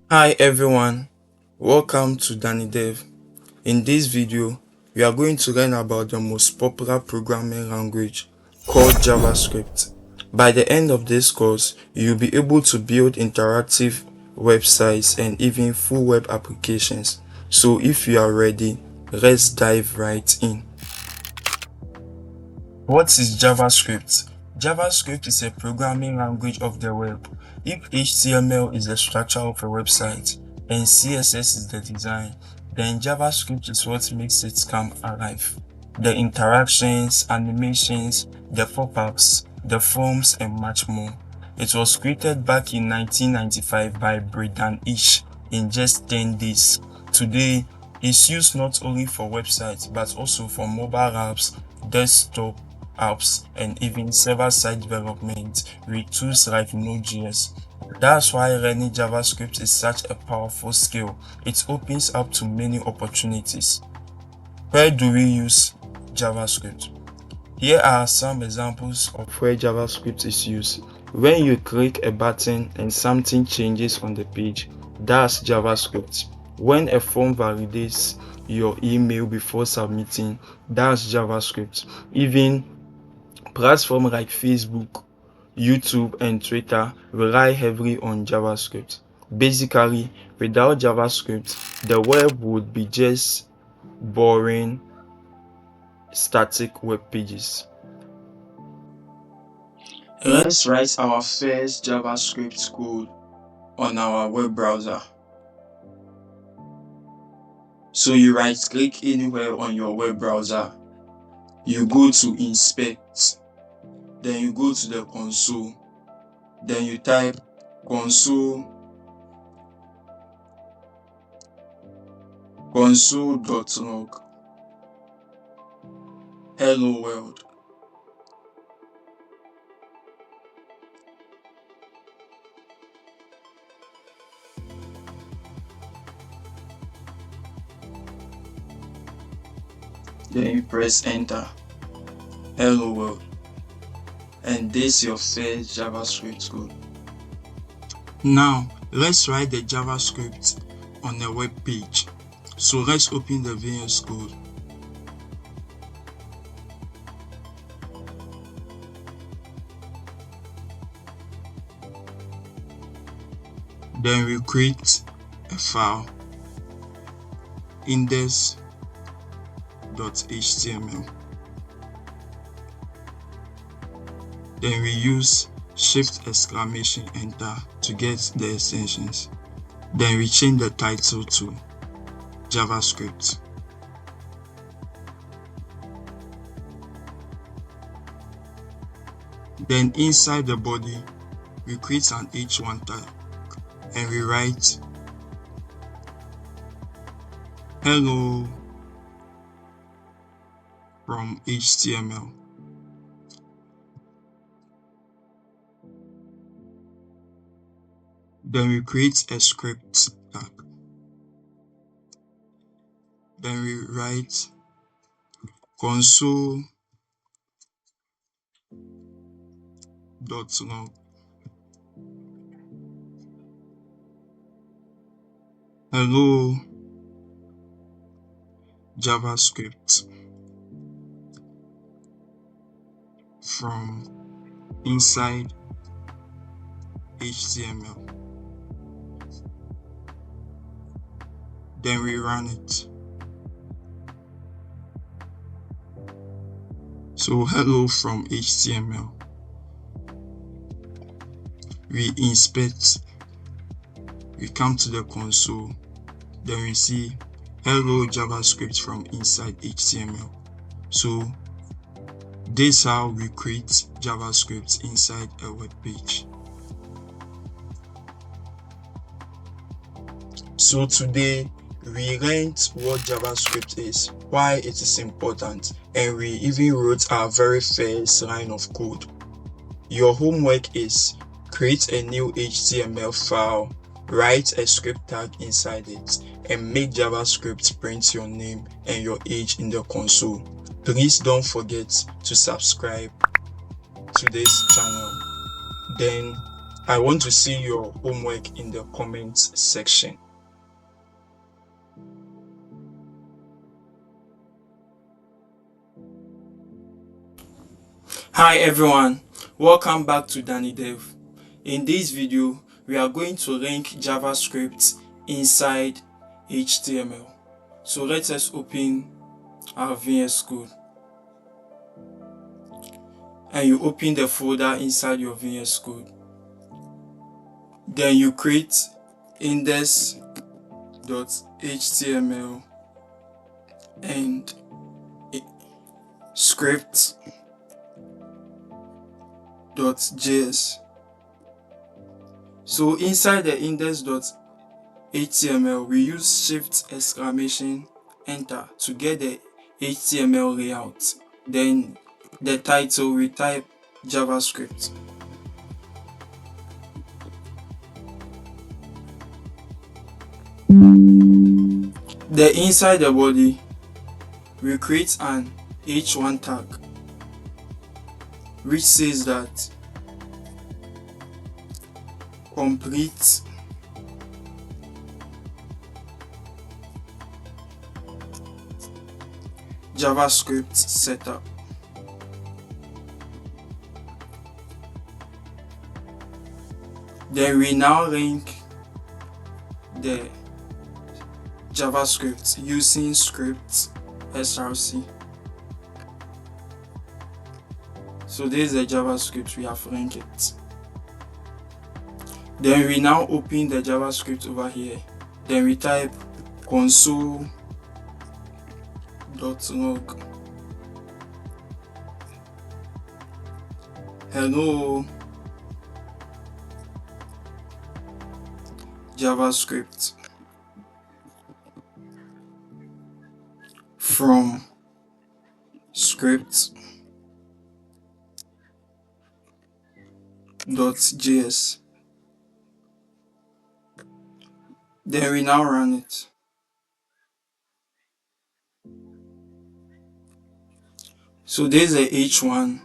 Hi everyone, welcome to Danny Dev. In this video, we are going to learn about the most popular programming language called JavaScript. By the end of this course, you'll be able to build interactive websites and even full web applications. So if you are ready, let's dive right in. What is JavaScript? JavaScript is a programming language of the web. If HTML is the structure of a website and CSS is the design, then JavaScript is what makes it come alive. The interactions, animations, the pop-ups, the forms, and much more. It was created back in 1995 by Braden Ish in just 10 days. Today, it's used not only for websites but also for mobile apps, desktop apps, and even server-side development with tools like Node.js. That's why learning JavaScript is such a powerful skill. It opens up to many opportunities. Where do we use JavaScript? Here are some examples of where JavaScript is used. When you click a button and something changes on the page, that's JavaScript. When a form validates your email before submitting, that's JavaScript. Even platforms like Facebook, YouTube, and Twitter rely heavily on JavaScript. Basically, without JavaScript, the web would be just boring, static web pages. Let's write our first JavaScript code on our web browser. So you right click anywhere on your web browser, you go to inspect, then you go to the console, then you type console.log. Hello world. Then you press enter. Hello world. And this is your first JavaScript code. Now, let's write the JavaScript on a web page. So let's open the VS Code. Then we create a file, index.html. Then we use enter to get the extensions. Then we change the title to JavaScript. Then inside the body, we create an h1 tag and we write hello from HTML. Then we create a script tag. Then we write console.log hello JavaScript from inside HTML. Then we run it. So hello from HTML. We inspect, we come to the console, then we see hello JavaScript from inside HTML. So this is how we create JavaScript inside a web page. So today we learned what JavaScript is, why it is important, and we even wrote our very first line of code. Your homework is create a new HTML file, write a script tag inside it, and make JavaScript print your name and your age in the console. Please don't forget to subscribe to this channel. Then I want to see your homework in the comments section. Hi everyone, welcome back to Danny Dev. In this video, we are going to link JavaScript inside HTML. So let us open our VS Code. And you open the folder inside your VS Code. Then you create index.html and script.js. So inside the index.html, we use shift exclamation enter to get the HTML layout. Then the title, we type JavaScript. Then inside the body, we create an h1 tag which says that complete JavaScript setup. Then we now link the JavaScript using script src. So this is the JavaScript, we have linked it. Then we now open the JavaScript over here. Then we type console.log hello JavaScript from script.js. Then we now run it. So this is the h1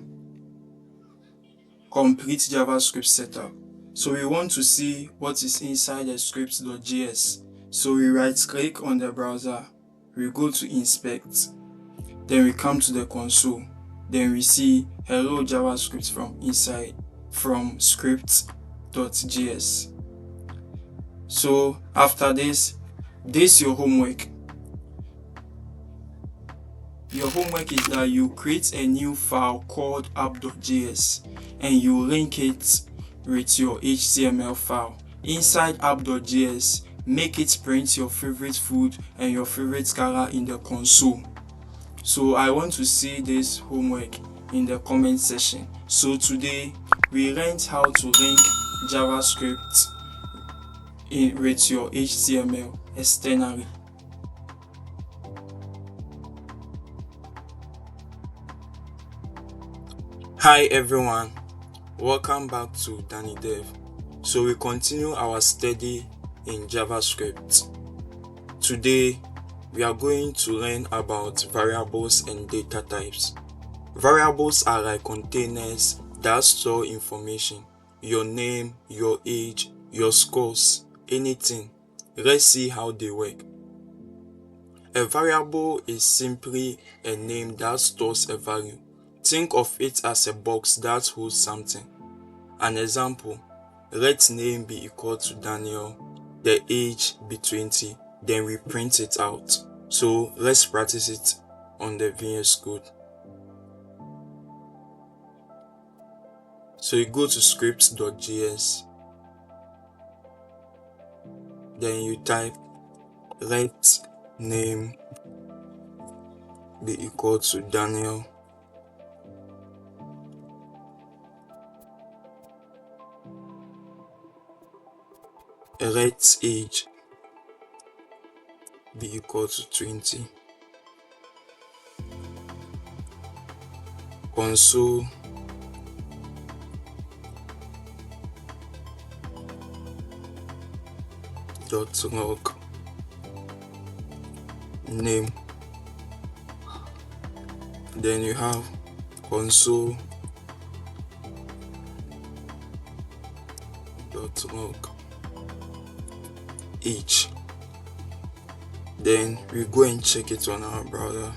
complete JavaScript setup. So we want to see what is inside the script.js. So we right click on the browser, we go to inspect, then we come to the console, then we see hello JavaScript from script.js. So after this is your homework. Your homework is that you create a new file called app.js and you link it with your HTML file. Inside app.js, make it print your favorite food and your favorite color in the console. So I want to see this homework in the comment section. So today we learned how to link JavaScript with your HTML externally. Hi everyone, welcome back to Danny Dev. So we continue our study in JavaScript. Today we are going to learn about variables and data types. Variables are like containers that store information, your name, your age, your scores, anything. Let's see how they work. A variable is simply a name that stores a value. Think of it as a box that holds something. An example, let name be equal to Daniel, the age be 20, then we print it out. So let's practice it on the VS Code. So you go to scripts.js, then you type let name be equal to Daniel, let age be equal to 20. Console .log name. Then you have console log age. Then we go and check it on our browser.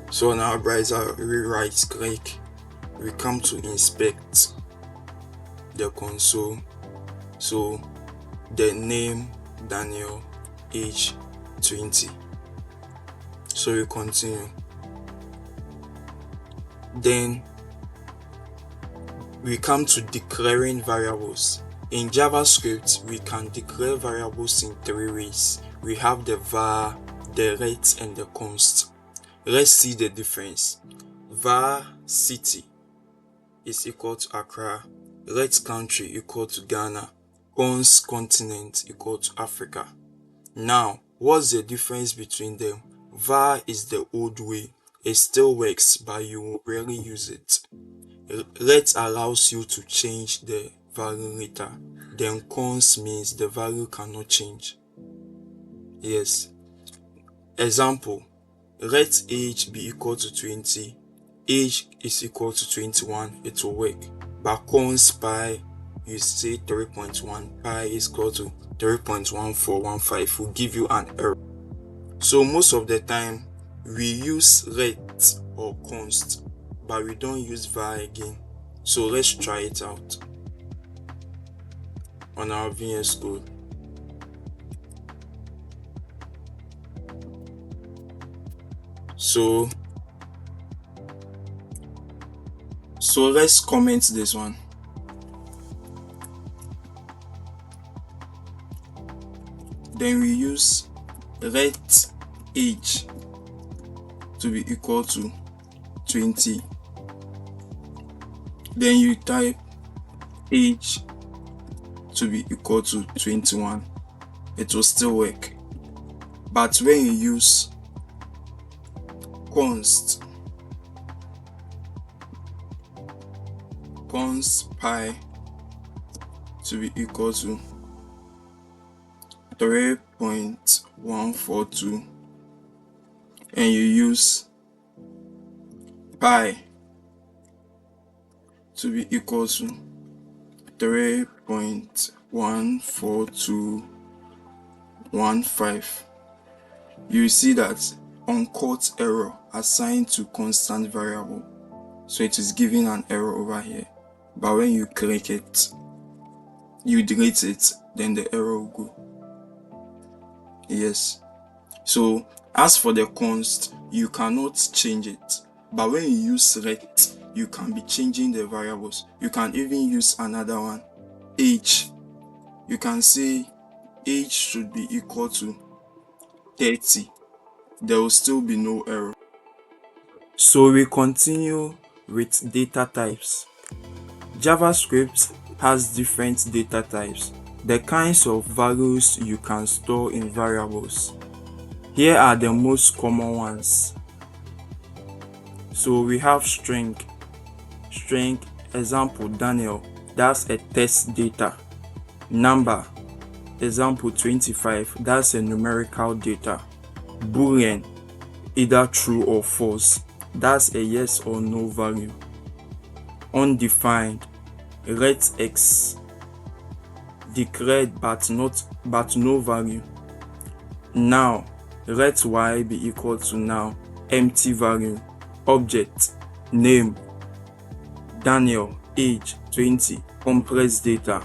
So on our browser, we right click, we come to inspect the console. So the name Daniel, age 20. So we continue. Then we come to declaring variables. In JavaScript, we can declare variables in three ways. We have the var, the ret, and the const. Let's see the difference. Var city is equal to Accra, ret country equal to Ghana, const continent equal to Africa. Now, what's the difference between them? Var is the old way. It still works, but you rarely use it. Ret allows you to change the value later. Then const means the value cannot change. Yes. Example, let age be equal to 20. Age is equal to 21. It will work. But const pi, you say 3.1. Pi is equal to 3.1415 will give you an error. So most of the time, we use ret or const, but we don't use var again. So let's try it out on our VS Code. So let's comment this one. Then we use let age to be equal to 20. Then you type age to be equal to 21. It will still work. But when you use const pi to be equal to 3.142 and you use pi to be equal to 3.14215, you see that uncaught error assigned to constant variable. So it is giving an error over here. But when you click it, you delete it, then the error will go. Yes. So as for the const, you cannot change it. But when you use ret, you can be changing the variables. You can even use another one, age. You can say age should be equal to 30. There will still be no error. So we continue with data types. JavaScript has different data types, the kinds of values you can store in variables. Here are the most common ones. So we have string, example Daniel, that's a text data. Number, example 25, that's a numerical data. Boolean, either true or false, that's a yes or no value. Undefined, let x, declared but no value. Now, let y be equal to now, empty value. Object, name, Daniel, age 20, complex data.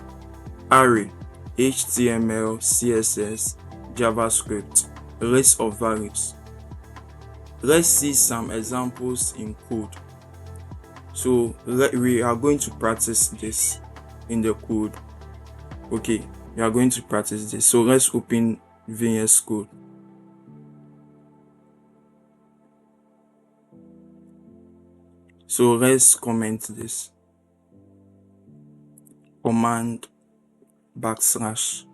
Array, HTML, CSS, JavaScript, list of values. Let's see some examples in code. So we are going to practice this in the code. Okay, we are going to practice this. So let's open VS Code. So let's comment this. Command \.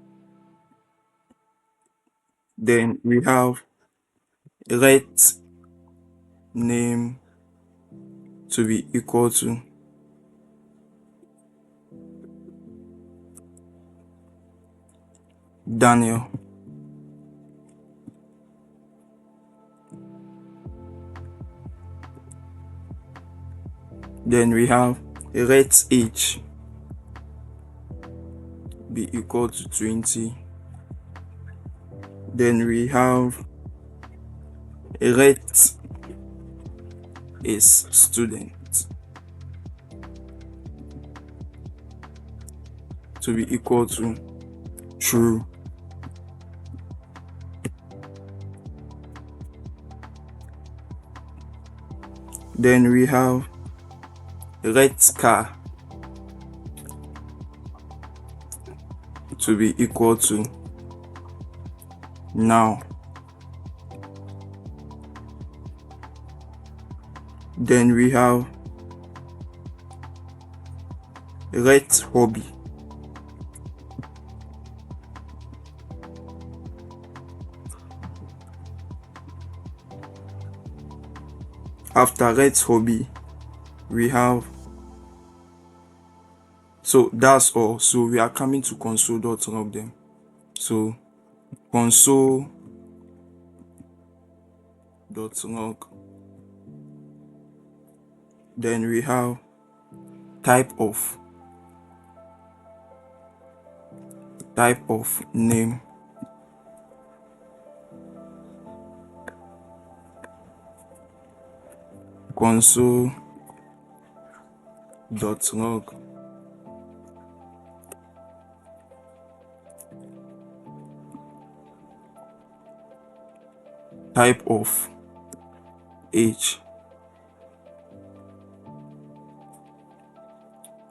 Then we have let name to be equal to Daniel. Then we have let age be equal to 20. Then we have let is student to be equal to true. Then we have let car to be equal to now. Then we have let hobby after let hobby we have, so that's all. So we are coming to console.log them. So console.log, then we have type of name, console.log type of age,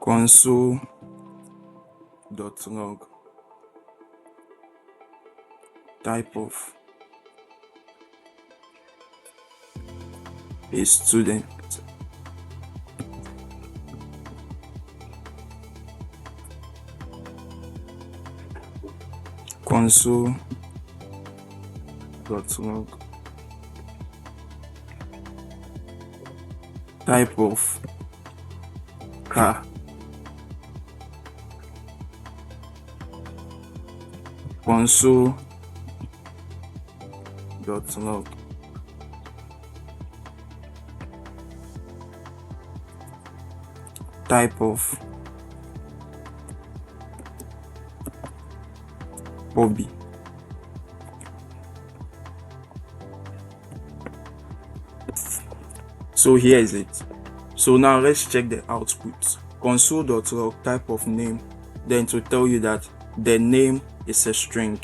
console.log type of a student, console.log type of car, console.log type of hobby. So here is it. So now let's check the output. Console.log type of name, then to tell you that the name is a string.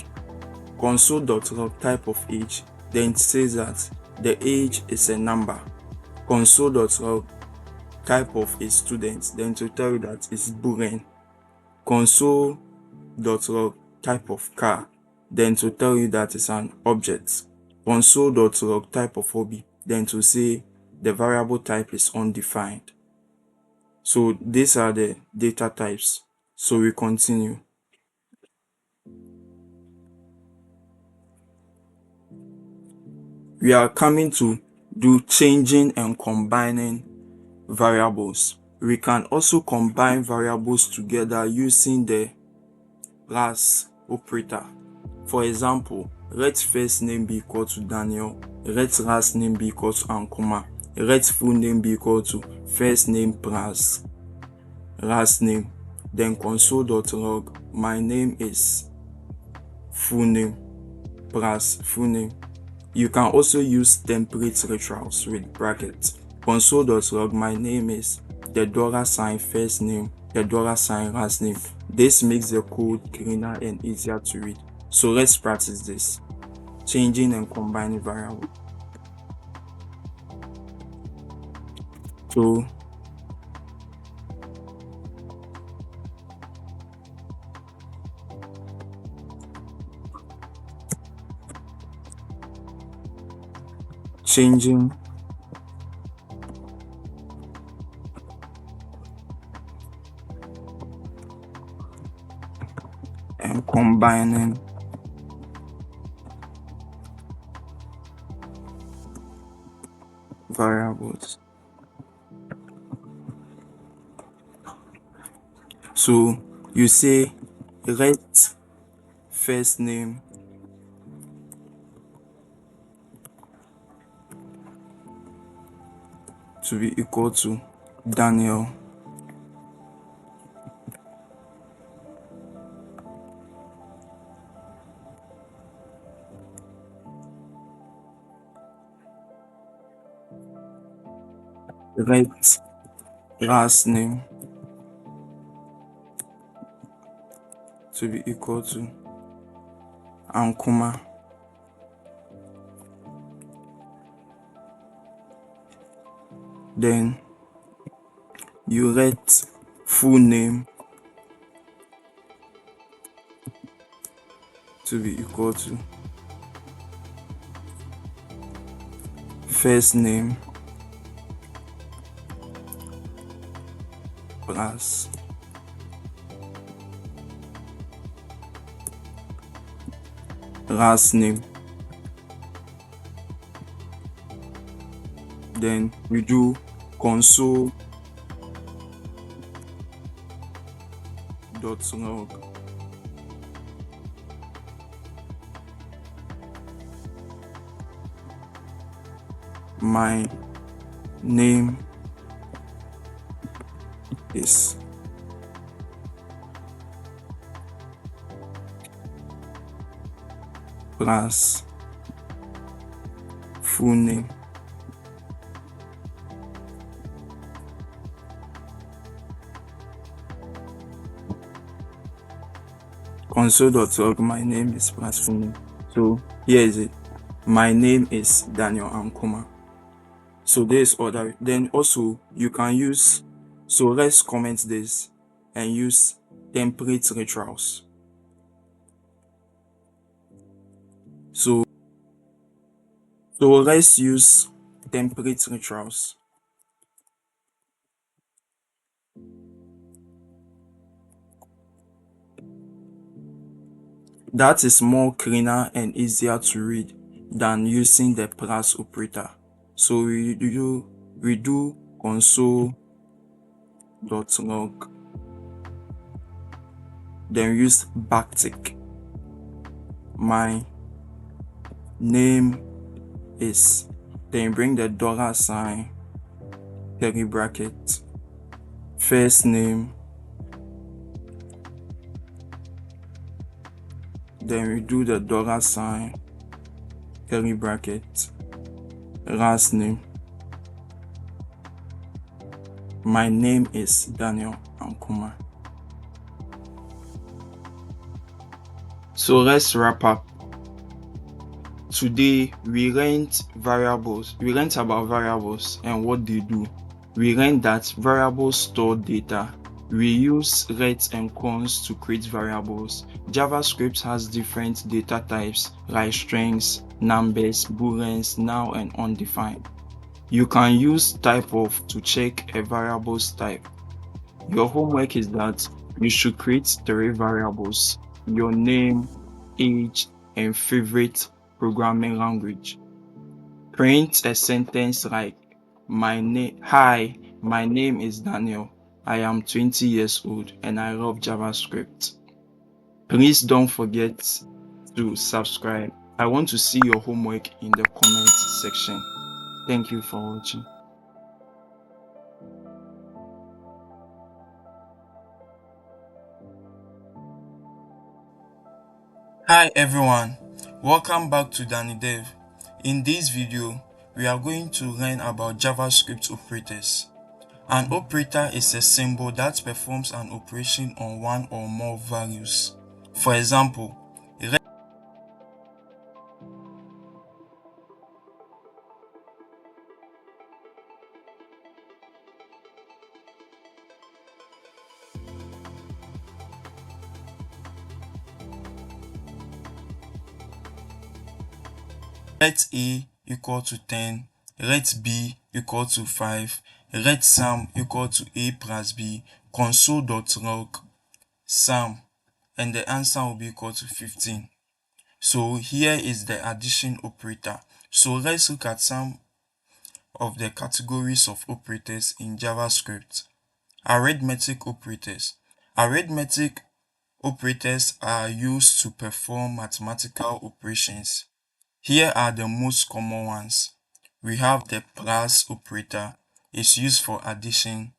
Console.log type of age, then it says that the age is a number. Console.log type of a student, then to tell you that it's Boolean. Console.log type of car, then to tell you that it's an object. Console.log type of hobby, then to say the variable type is undefined. So these are the data types. So we continue. We are coming to do changing and combining variables. We can also combine variables together using the plus operator. For example, let first name be equal to Daniel, let last name be equal to Ankoma, let full name be equal to first name plus last name. Then console.log my name is full name plus full name. You can also use template literals with brackets. Console.log my name is the $sign first name, the $sign last name. This makes the code cleaner and easier to read. So let's practice this. Changing and combining variables. So changing and combining variables. So you say let first name to be equal to Daniel. Write last name to be equal to Ankuma. Then you write full name to be equal to first name plus last name. Then we do console.log my name is plus full name. Console.log my name is plus full name. So here is it. My name is Daniel Ankuma. So there's other. Then also you can use. So let's comment this and use template literals. So let's use template literals. That is more cleaner and easier to read than using the plus operator. So we do console.log, then use backtick. My name is, then bring the $sign, curly bracket, first name, then we do the $sign, curly bracket, last name. My name is Daniel Ankuma. So let's wrap up. Today we learned variables. We learned about variables and what they do. We learned that variables store data. We use let and cons to create variables. JavaScript has different data types like strings, numbers, booleans, null, and undefined. You can use type of to check a variable's type. Your homework is that you should create 3 variables: your name, age, and favorite programming language. Print a sentence like, Hi, my name is Daniel. I am 20 years old and I love JavaScript. Please don't forget to subscribe. I want to see your homework in the comment section. Thank you for watching. Hi everyone, welcome back to Danny Dev. In this video, we are going to learn about JavaScript operators. An operator is a symbol that performs an operation on one or more values. For example, let A equal to 10, let B equal to 5, let sum equal to A plus B, console.log sum, and the answer will be equal to 15. So here is the addition operator. So let's look at some of the categories of operators in JavaScript. Arithmetic operators. Arithmetic operators are used to perform mathematical operations. Here are the most common ones. We have the plus operator. It's used for addition.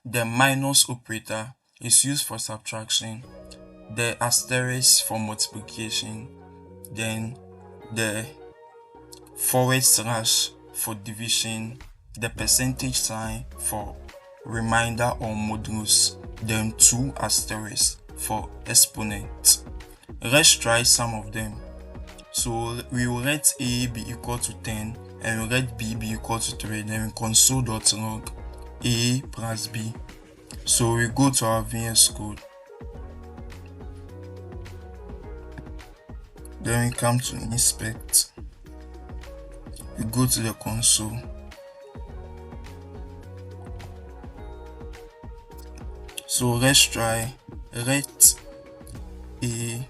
The minus operator is used for subtraction, the asterisk for multiplication, then the forward slash for division, the percentage sign for remainder or modulus, then two asterisks for exponent. Let's try some of them. So we will let a be equal to 10 and we let b be equal to 3, then we console.log a plus b. So we go to our VS Code, then we come to inspect, we go to the console, so let's try let a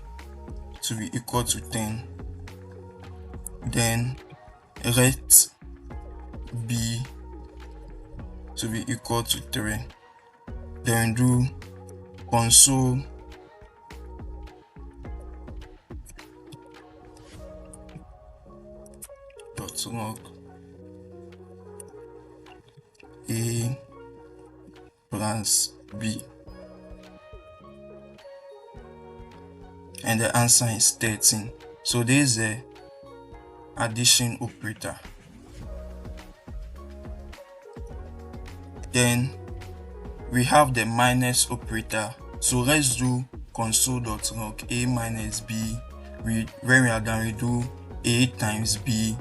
to be equal to 10, then let b to be equal to 3, then do console dot log a plus b, and the answer is 13. So this is the addition operator. Then we have the minus operator. So let's do console.log a minus b. When we are done, we do a times b,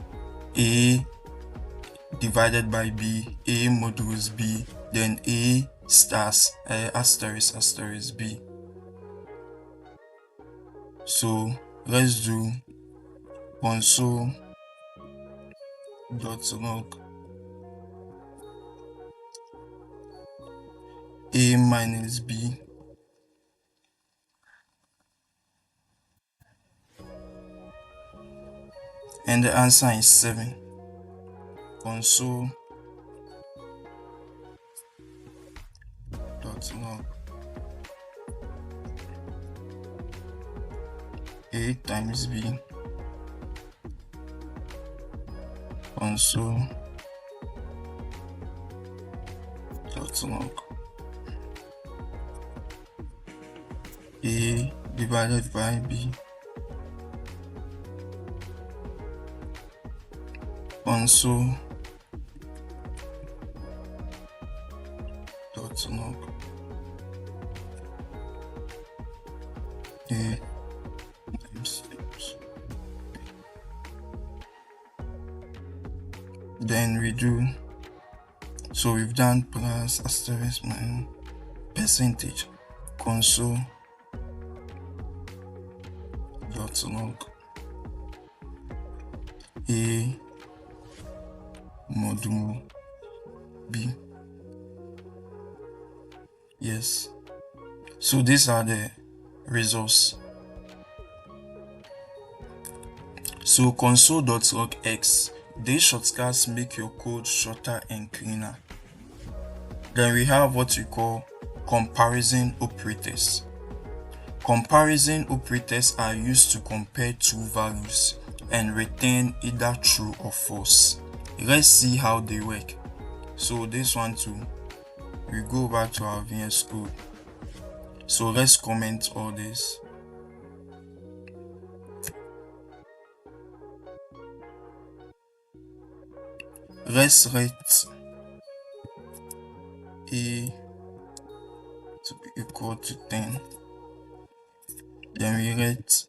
a divided by b, a modulus b, then a stars asterisk b. So let's do console.log a minus b, and the answer is 7. Console.log a times b, console.log a divided by b, console.log a times h. Then we do, so we've done plus asterisk minus percentage, console.log a modulo b. Yes, so these are the results. So console.log x, these shortcuts make your code shorter and cleaner. Then we have what we call comparison operators. Comparison operators are used to compare two values and return either true or false. Let's see how they work. So this one too, we go back to our VS Code. So let's comment all this. Let's let a to be equal to 10, then we let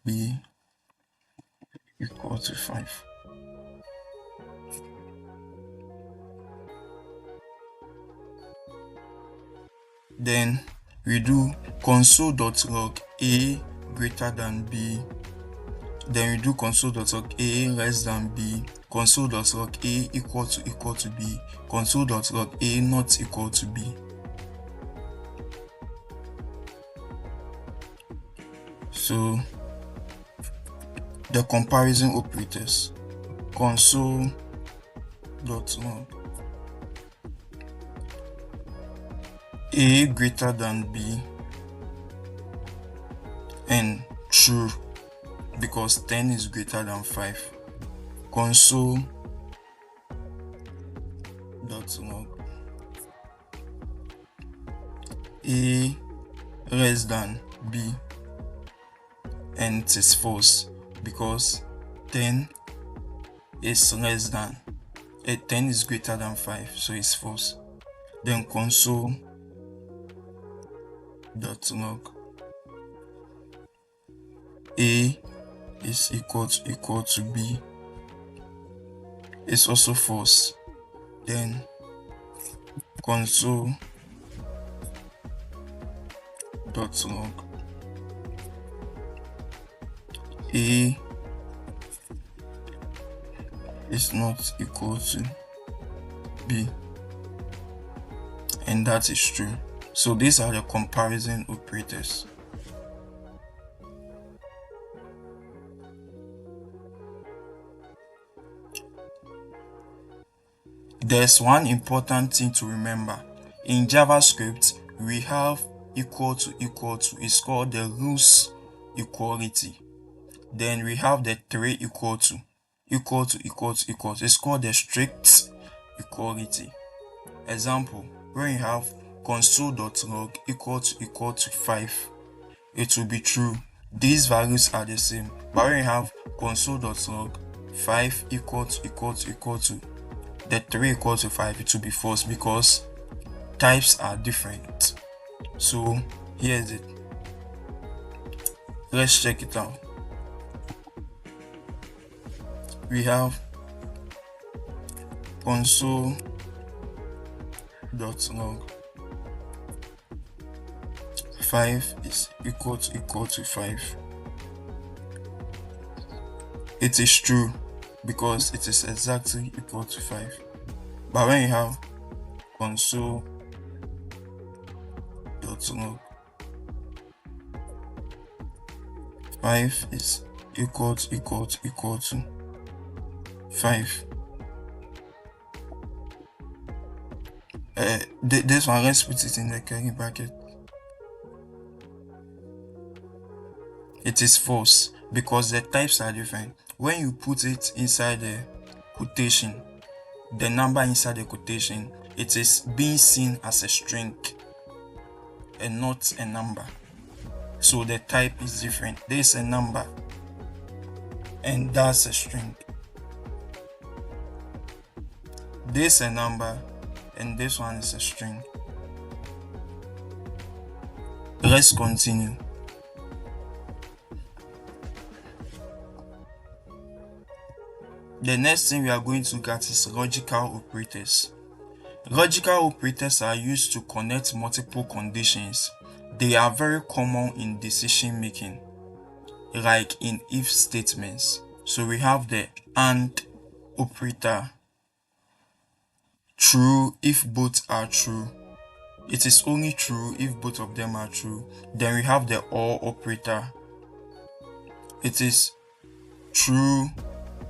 b equal to 5. Then we do console.log a greater than b, then we do console.log a less than b, console.log a equal to b, console.log a not equal to b. So the comparison operators, console.log a greater than b and true because 10 is greater than 5. Console.log A less than B, and it is false because 10 is less than 10 is greater than 5, so it's false. Then console.log A is equal to B is also false. Then console.log A is not equal to B, and that is true. So these are the comparison operators. There's one important thing to remember. In JavaScript, we have equal to, it's called the rules equality. Then we have the three equal to, it's called the strict equality. Example, when you have console.log equal to 5, it will be true. These values are the same. But when you have console.log 5 equal to the 3 equal to 5, it will be false because types are different. So here's it. Let's check it out. We have console.log 5 is equal to 5. It is true because it is exactly equal to 5. But when you have console.log 5 is equal to 5. This one, let's put it in the curly bracket. It is false because the types are different. When you put it inside the quotation, the number inside the quotation, it is being seen as a string and not a number. So the type is different. This is a number and that's a string. This is a number and this one is a string. Let's continue. The next thing we are going to look at is logical operators. Logical operators are used to connect multiple conditions. They are very common in decision making, like in if statements. So we have the AND operator. True if both are true. It is only true if both of them are true. Then we have the OR operator. It is true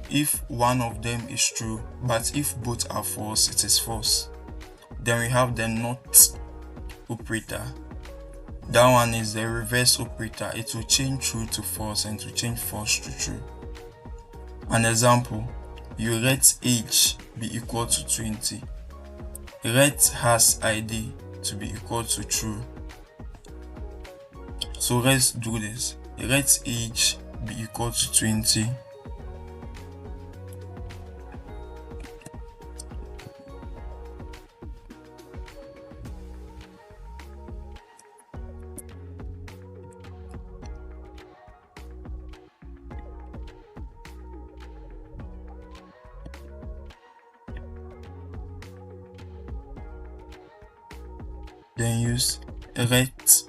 if one of them is true, but if both are false, it is false. Then we have the NOT operator. That one is the reverse operator. It will change true to false and to change false to true. An example, you let age be equal to 20. Let has ID to be equal to true. So let's do this. Let age be equal to 20. Then use let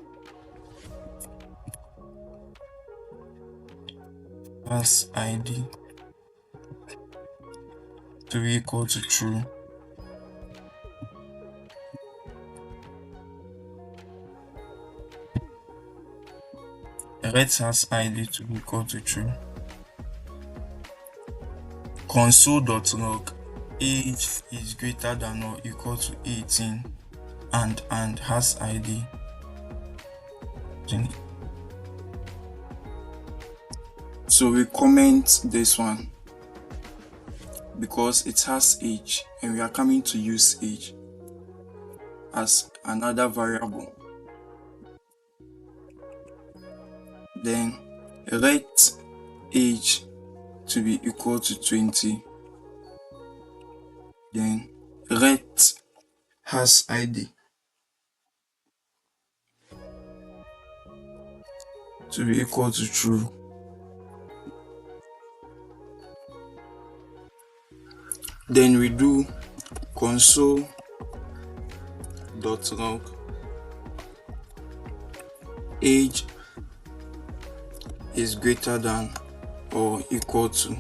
has ID to be equal to true. Let has ID to be equal to true. Console.log age is greater than or equal to 18 and has ID. So we comment this one because it has age and we are coming to use age as another variable. Then let age to be equal to 20. Then let has ID to be equal to true. Then we do console.log age is greater than or equal to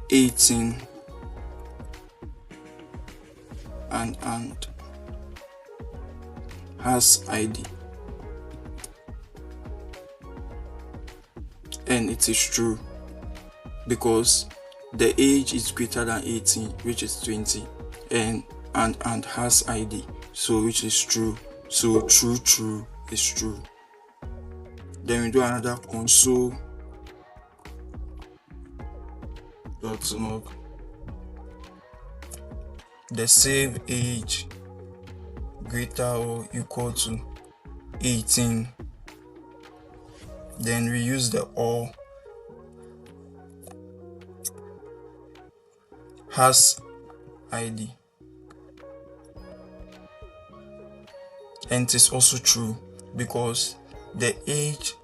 18 and has ID, and it is true because the age is greater than 18, which is 20, and has ID, so which is true. So true is true. Then we do another console.log the save age greater or equal to 18. Then we use the or has ID, and it is also true because the age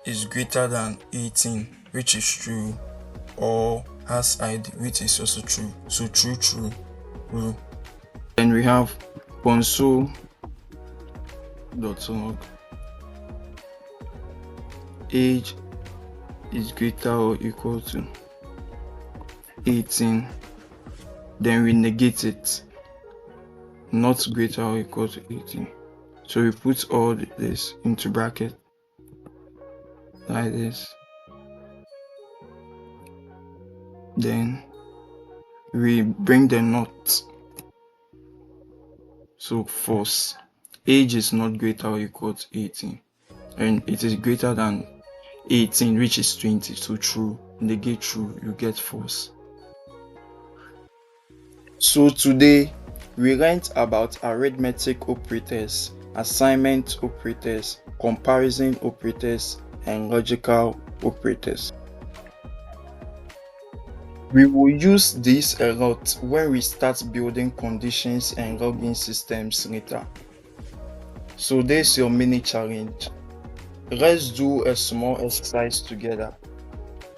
is greater than 18, which is true, or has ID, which is also true. So true. Then we have console.log age is greater or equal to 18. Then we negate it, not greater or equal to 18. So we put all this into bracket like this. Then we bring the not, so false. Age is not greater or equal to 18, and it is greater than 18, which is 20. So true. Negate true, you get false. So today we learned about arithmetic operators, assignment operators, comparison operators, and logical operators. We will use this a lot when we start building conditions and logging systems later. So there's your mini challenge. Let's do a small exercise together.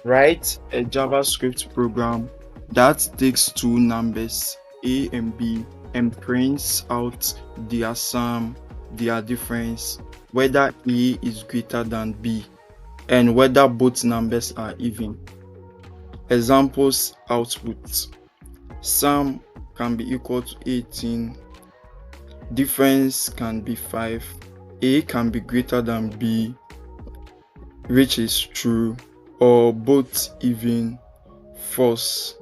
Write a JavaScript program that takes two numbers, A and B, and prints out their sum, their difference, whether A is greater than B, and whether both numbers are even. Examples output: sum can be equal to 18, difference can be 5, A can be greater than B, which is true, or both even, false.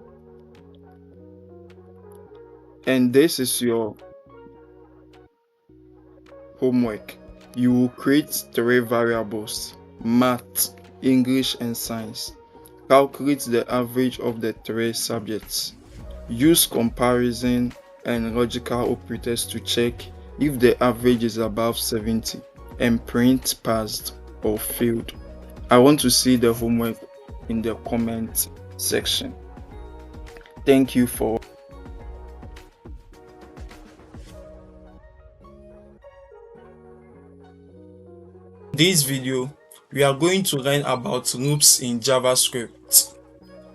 And this is your homework. You will create 3 variables: math, English, and science. Calculate the average of the 3 subjects. Use comparison and logical operators to check if the average is above 70, and print passed or failed. I want to see the homework in the comment section. Thank you for this video. We are going to learn about loops in JavaScript.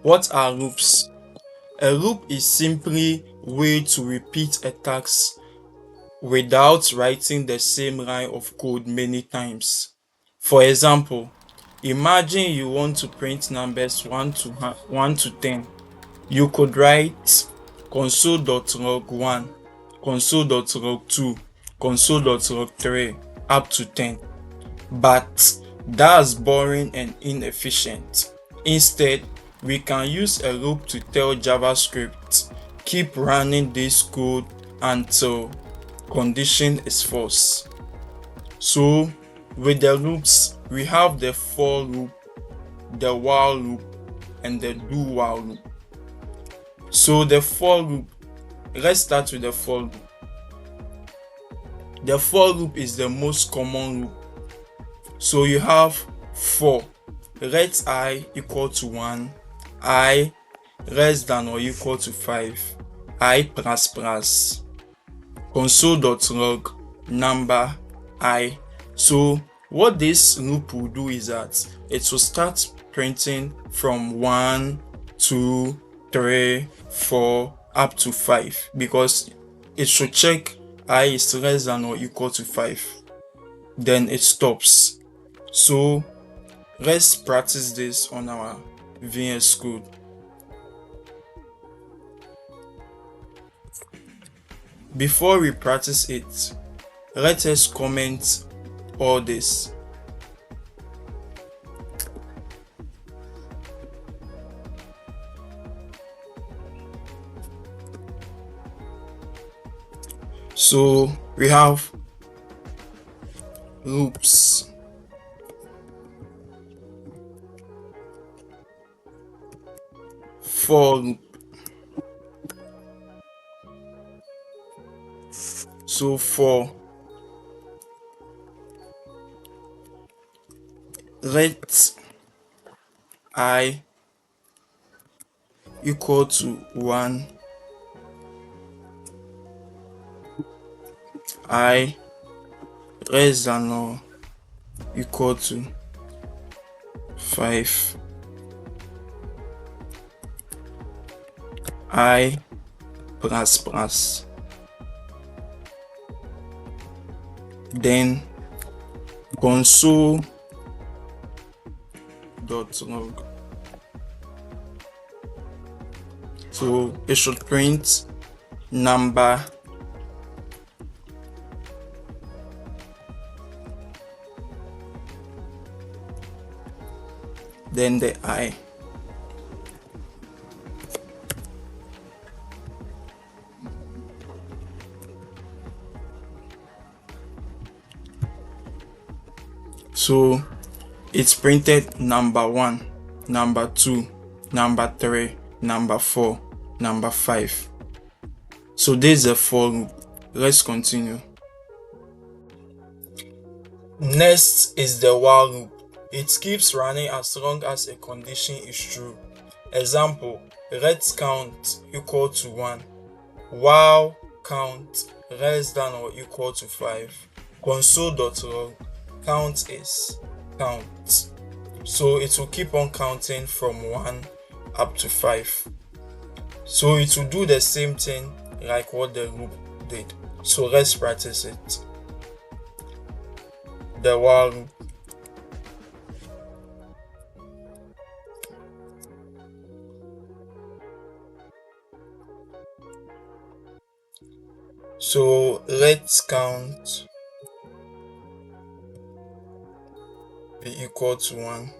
What are loops? A loop is simply a way to repeat a task without writing the same line of code many times. For example, imagine you want to print numbers 1 to 10. You could write console.log 1, console.log 2, console.log 3 up to 10. But that's boring and inefficient. Instead, we can use a loop to tell JavaScript, keep running this code until condition is false. So with the loops, we have the for loop, the while loop, and the do while loop. So the for loop, let's start with the for loop. The for loop is the most common loop. So you have for let I equal to 1, I less than or equal to 5, I plus plus console.log number I. So what this loop will do is that it will start printing from 1, 2, 3, 4 up to 5, because it should check I is less than or equal to 5. Then it stops. So let's practice this on our VS Code. Before we practice it, let us comment all this. So we have loops, for loop. So for let I equal to 1, I less than or equal to 5, I plus plus. Then console.log. So it should print number then the I. So it's printed number 1, number 2, number 3, number 4, number 5. So this is a for loop. Let's continue. Next is the while loop. It keeps running as long as a condition is true. Example, let count equal to 1, while count less than or equal to 5, console.log count is count. So it will keep on counting from 1 up to 5. So it will do the same thing like what the loop did. So let's practice it. The while loop. So let's count be equal to 1.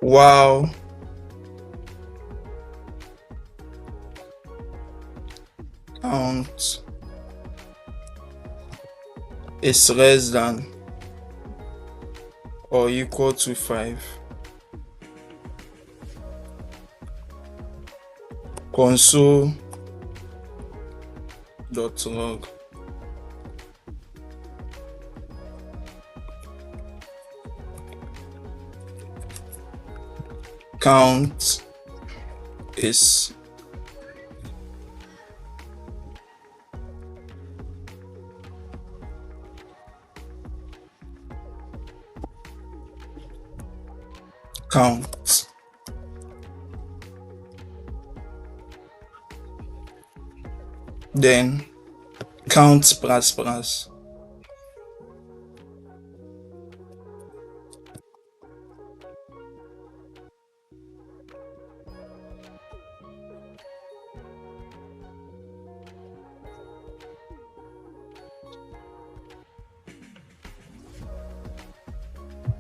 While count is less than or equal to 5, console.log count is count. Then count plus plus.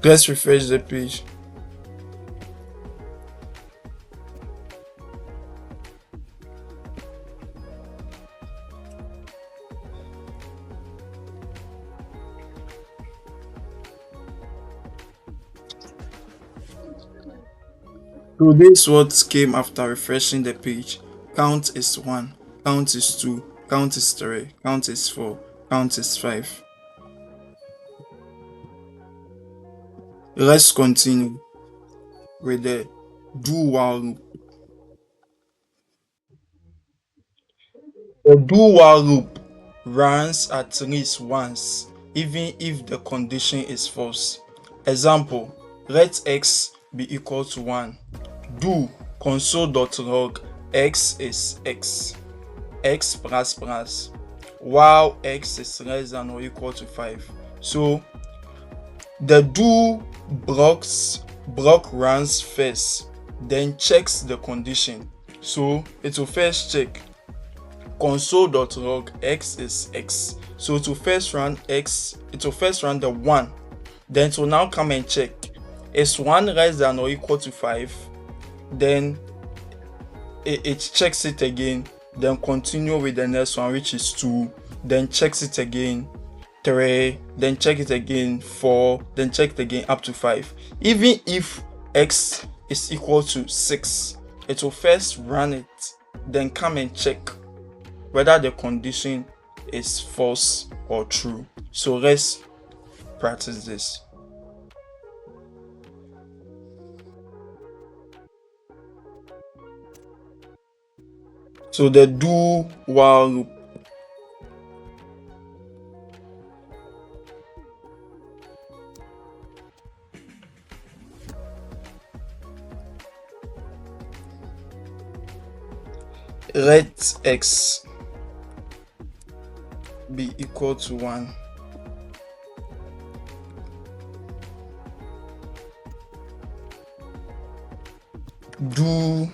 Let's refresh the page. So this what came after refreshing the page. Count is 1, count is 2, count is 3, count is 4, count is 5. Let's continue with the do while loop. The do while loop runs at least once, even if the condition is false. Example, let x be equal to 1. Do console.log x is x plus plus, while x is less than or equal to 5. So the do block runs first, then checks the condition. So it will first check console.log x is x. So it will first run the 1, then it will now come and check is 1 less than or equal to 5. Then it checks it again, then continue with the next one, which is 2, then checks it again, 3, then check it again, 4, then check it again up to 5. Even if x is equal to 6, it will first run it, then come and check whether the condition is false or true. So let's practice this. So the do while loop. Let x be equal to 1. Do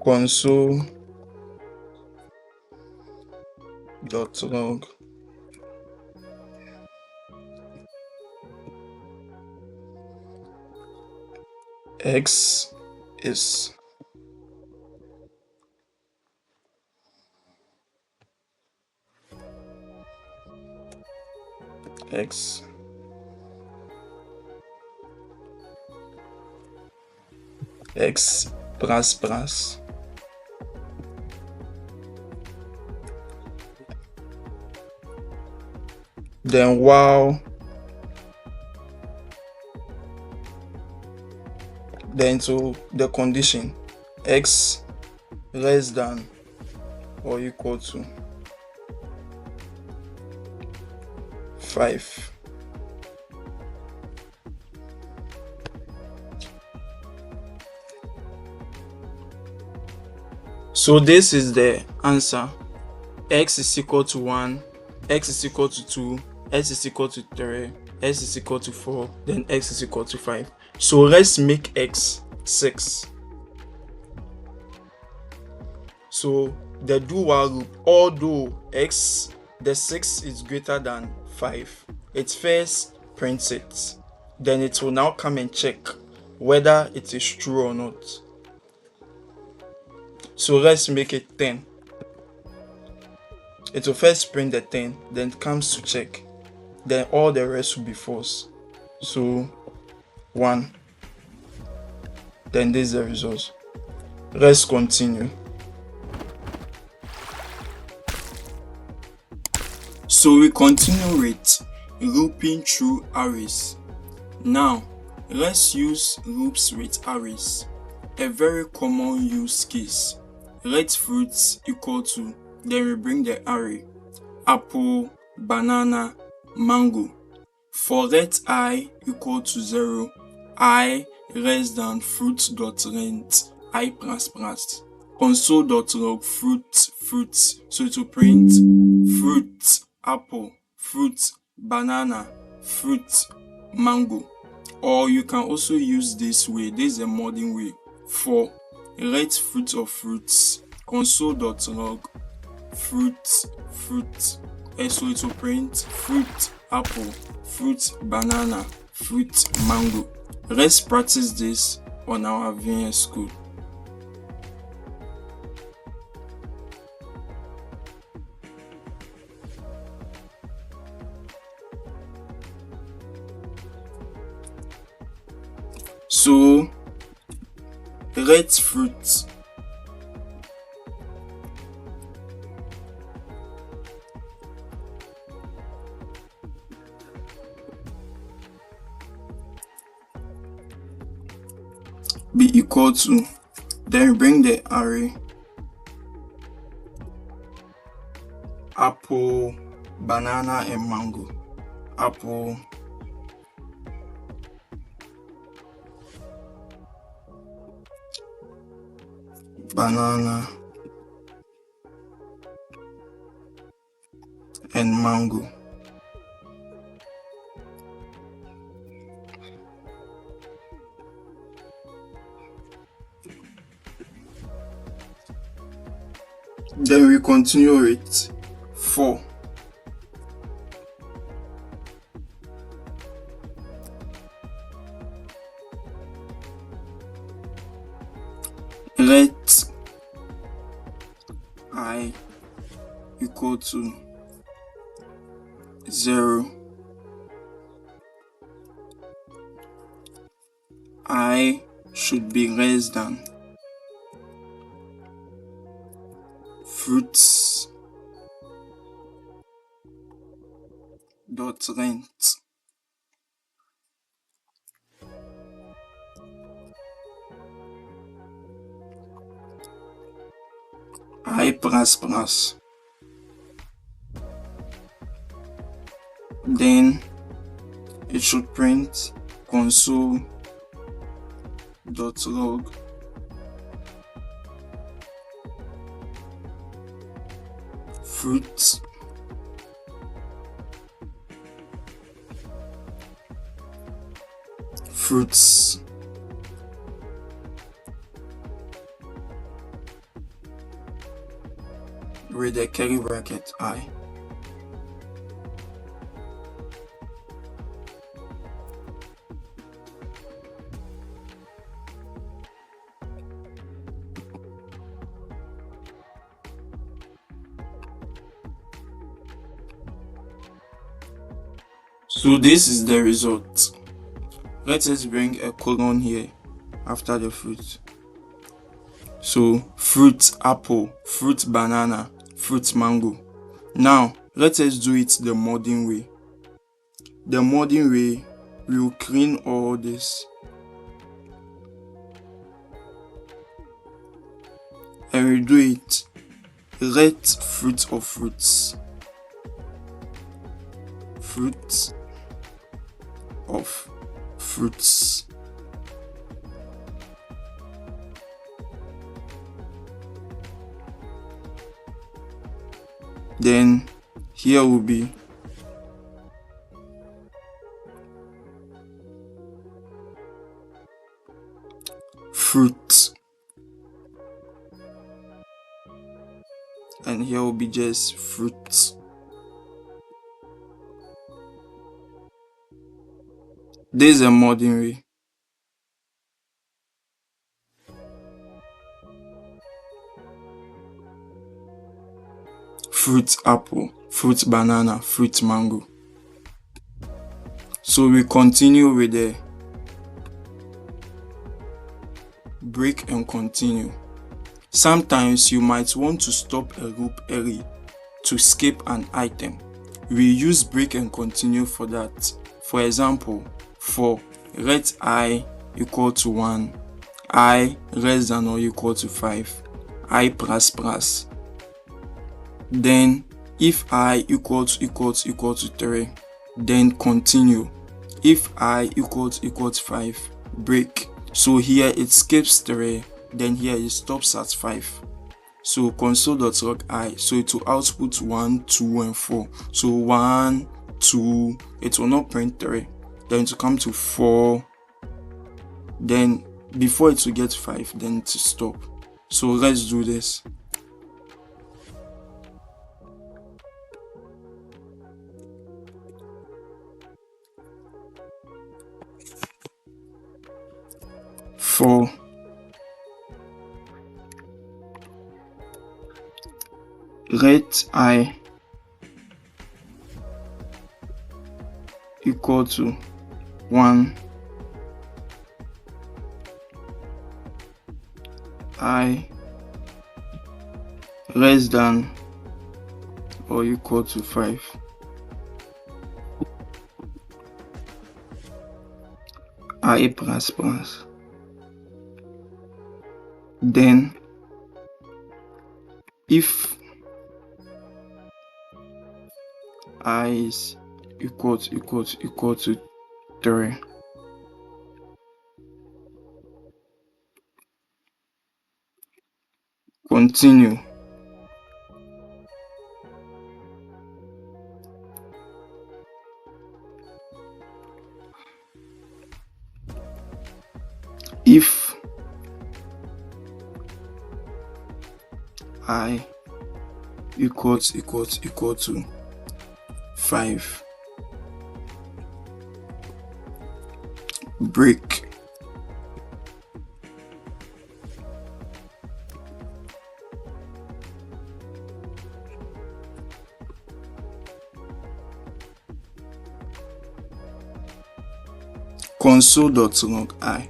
console.log x is x plus plus, then while, then to the condition x less than or equal to 5. So this is the answer. X is equal to 1, x is equal to 2, x is equal to 3, x is equal to 4, then x is equal to 5. So let's make x 6. So the do while loop, although the 6 is greater than 5, it first prints it, then it will now come and check whether it is true or not. So let's make it 10. It will first print the 10, then comes to check, then all the rest will be false. So 1, then this is the result. Let's continue. So we continue with looping through arrays. Now let's use loops with arrays. A very common use case. Let fruits equal to, then we bring the array apple, banana, mango. For let I equal to 0, I less than fruit.length, I plus plus, console.log fruits. So to print fruit, apple, fruit, banana, fruit, mango. Or you can also use this way. This is a modern way. For let fruit of fruits, console.log fruit. So it will print fruit, apple, fruit, banana, fruit, mango. Let's practice this on our VS Code. So let fruit be equal to, then bring the array apple, banana, and mango. Apple, banana, and mango. Then we continue with 4. Let I equal to 0. I should be less than fruits dot length. I plus plus. Then it should print console dot log fruits with a curly bracket I. So this is the result. Let us bring a colon here after the fruit. So fruit apple, fruit banana, fruit mango. Now let us do it the modern way. The modern way, we will clean all this and we do it. Let fruit of fruits, fruit of fruits. Then here will be fruit, and here will be just fruit. This is a modern way. Fruit apple, fruit banana, fruit mango. So we continue with the break and continue. Sometimes you might want to stop a loop early to skip an item. We use break and continue for that. For example, for let I equal to 1, I less than or equal to 5, I plus plus. Then if I equal to 3, then continue. If I equal to 5, break. So here it skips 3, then here it stops at 5. So console.log I, so it will output 1, 2, and 4. So 1, 2, it will not print 3. Then to come to 4, then before it will get 5, then to stop. So let's do this. For let I equal to 1, I less than or equal to 5. I plus plus. Then if I is equal to 3, continue. If I equal to 5, break. Console.log I.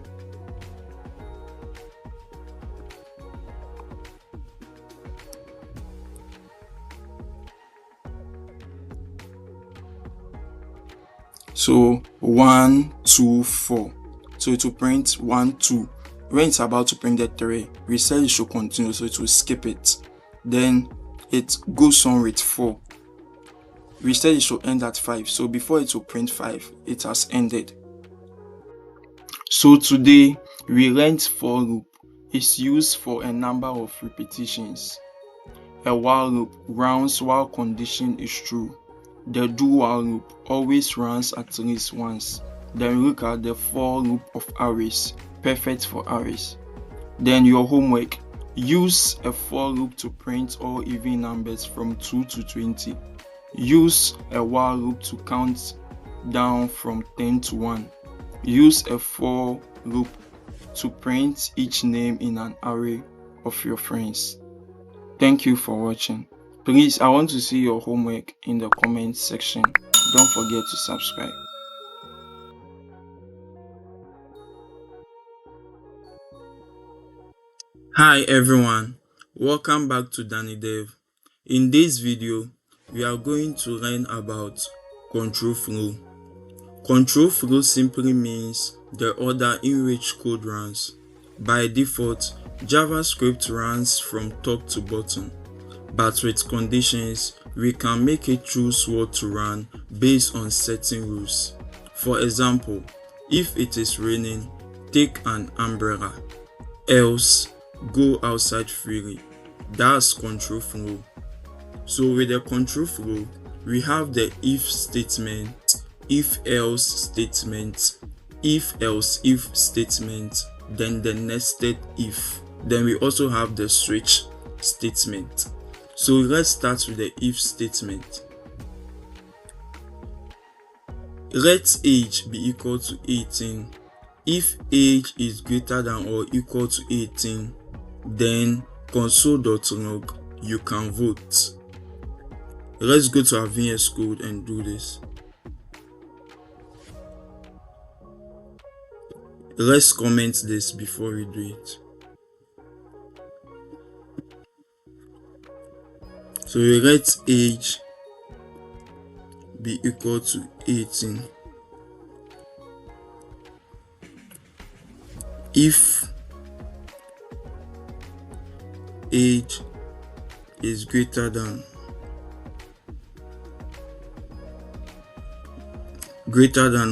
So 1, 2, 4. So it will print 1, 2. When it's about to print the 3, we said it should continue, so it will skip it. Then it goes on with 4. We said it should end at 5. So before it will print 5, it has ended. So today we learned for loop is used for a number of repetitions. A while loop runs while condition is true. The do while loop always runs at least once. Then look at the for loop of arrays, perfect for arrays. Then your homework, use a for loop to print all even numbers from 2 to 20. Use a while loop to count down from 10 to 1. Use a for loop to print each name in an array of your friends. Thank you for watching. Please, I want to see your homework in the comment section. Don't forget to subscribe. Hi everyone, welcome back to Danny Dev. In this video, we are going to learn about control flow. Control flow simply means the order in which code runs. By default, JavaScript runs from top to bottom, but with conditions, we can make it choose what to run based on certain rules. For example, if it is raining, take an umbrella, else go outside freely. That's control flow. So with the control flow, we have the if statement, if else statement, if else if statement, then the nested if. Then we also have the switch statement. So let's start with the if statement. Let age be equal to 18. If age is greater than or equal to 18, then console.log you can vote. Let's go to our VS Code and do this. Let's comment this before we do it. So we let age be equal to 18. If age is greater than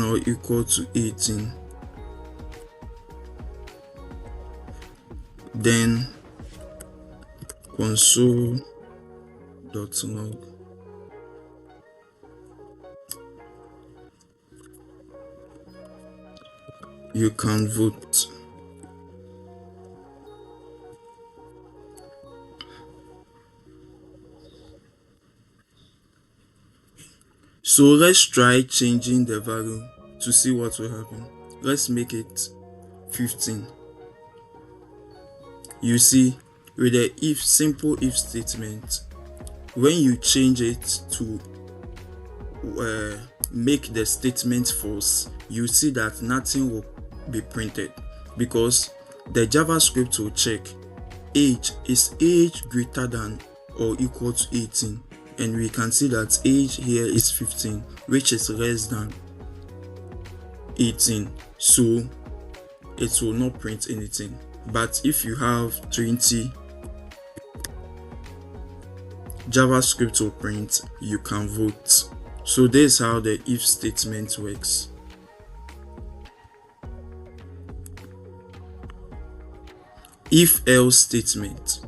or equal to 18, then console.log you can vote. So let's try changing the value to see what will happen. Let's make it 15. You see, with the if simple if statement, when you change it to make the statement false, you see that nothing will be printed because the JavaScript will check age, is age greater than or equal to 18? And we can see that age here is 15, which is less than 18, so it will not print anything. But if you have 20, JavaScript will print you can vote. So this is how the if statement works. If else statement.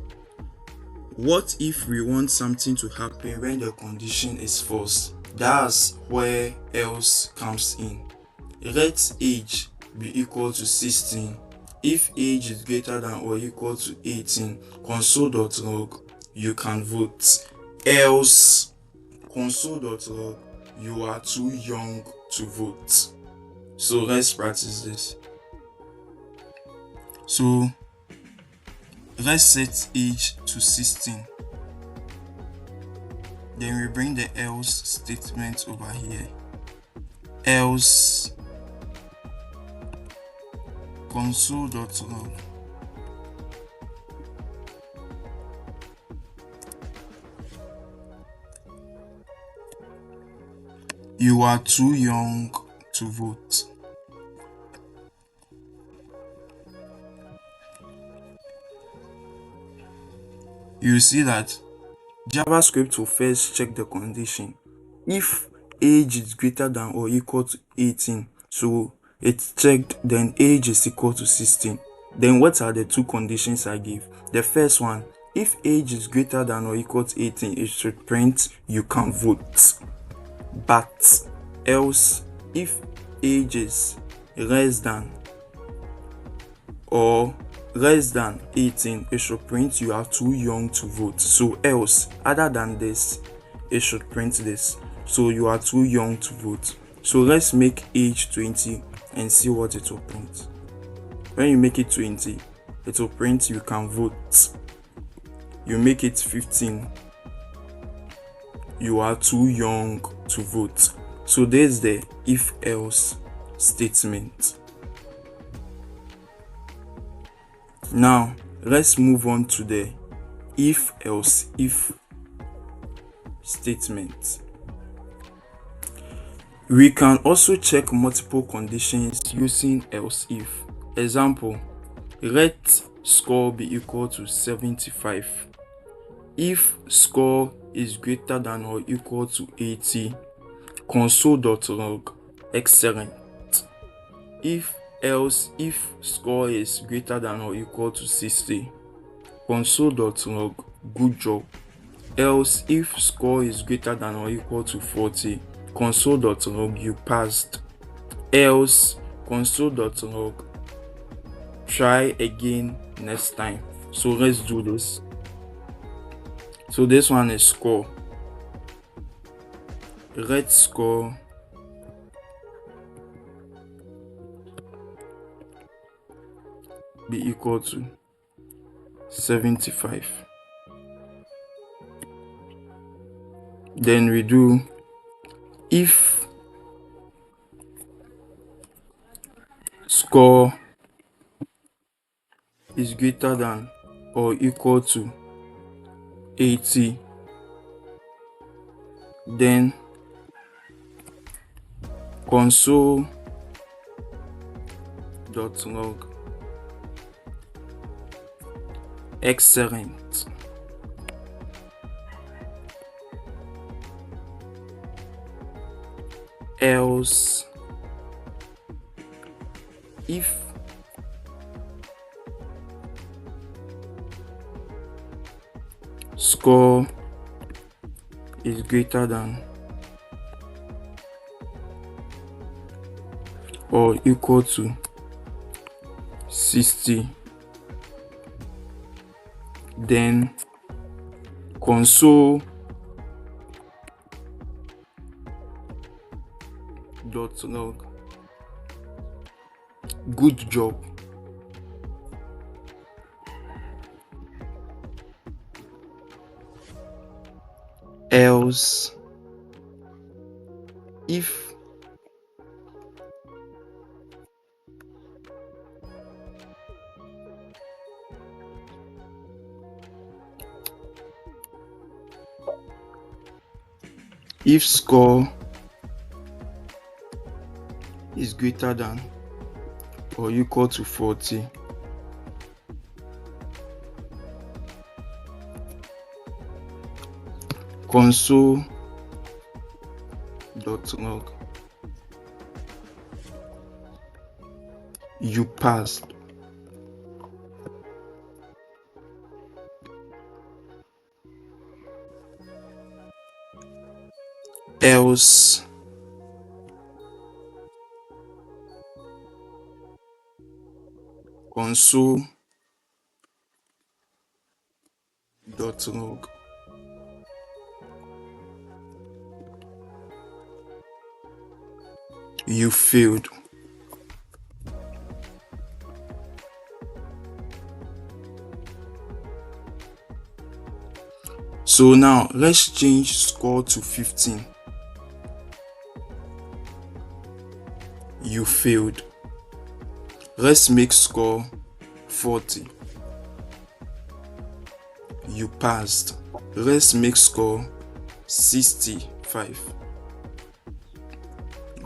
What if we want something to happen when the condition is false? That's where else comes in. Let age be equal to 16. If age is greater than or equal to 18, console.log, you can vote. Else, console.log, you are too young to vote. So let's practice this. So let's set age to 16. Then we bring the else statement over here. Else console.log, you are too young to vote. You see that JavaScript will first check the condition. If age is greater than or equal to 18, so it's checked, then age is equal to 16. Then what are the two conditions I gave? The first one, if age is greater than or equal to 18, it should print you can vote. But else, if age is less than or less than 18, it should print you are too young to vote. So else, other than this, it should print this. So you are too young to vote. So let's make age 20 and see what it will print. When you make it 20, it will print you can vote. You make it 15, you are too young to vote. So there's the if else statement. Now let's move on to the if else if statement. We can also check multiple conditions using else if. Example, let score be equal to 75. If score is greater than or equal to 80, console.log, excellent. If else if score is greater than or equal to 60, console.log, good job. Else if score is greater than or equal to 40, console.log, you passed. Else console.log, try again next time. So let's do this. So this one is score. Let score be equal to 75. Then we do if score is greater than or equal to 80, then console.log, excellent. Else if score is greater than or equal to 60, then console.log, good job. Else if If score is greater than or equal to 40, console.log you passed. Else console.log you failed. So now let's change score to 15. You failed. Let's make score 40. You passed. Let's make score 65.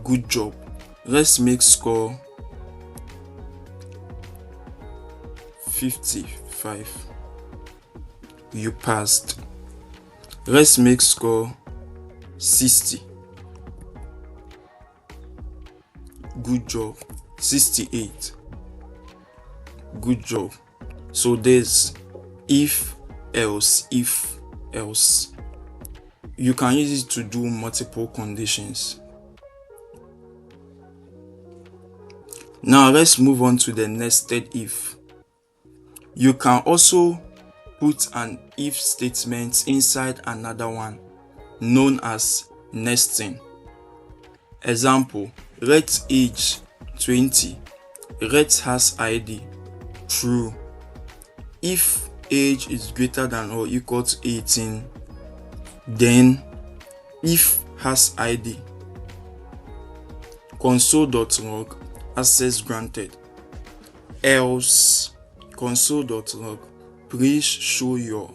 Good job. Let's make score 55. You passed. Let's make score 60. Good job. 68. Good job. So there's if else. You can use it to do multiple conditions. Now let's move on to the nested if. You can also put an if statement inside another one known as nesting. Example, let age 20, let has ID true. If age is greater than or equal to 18, then if has ID console.log access granted, else console.log please show your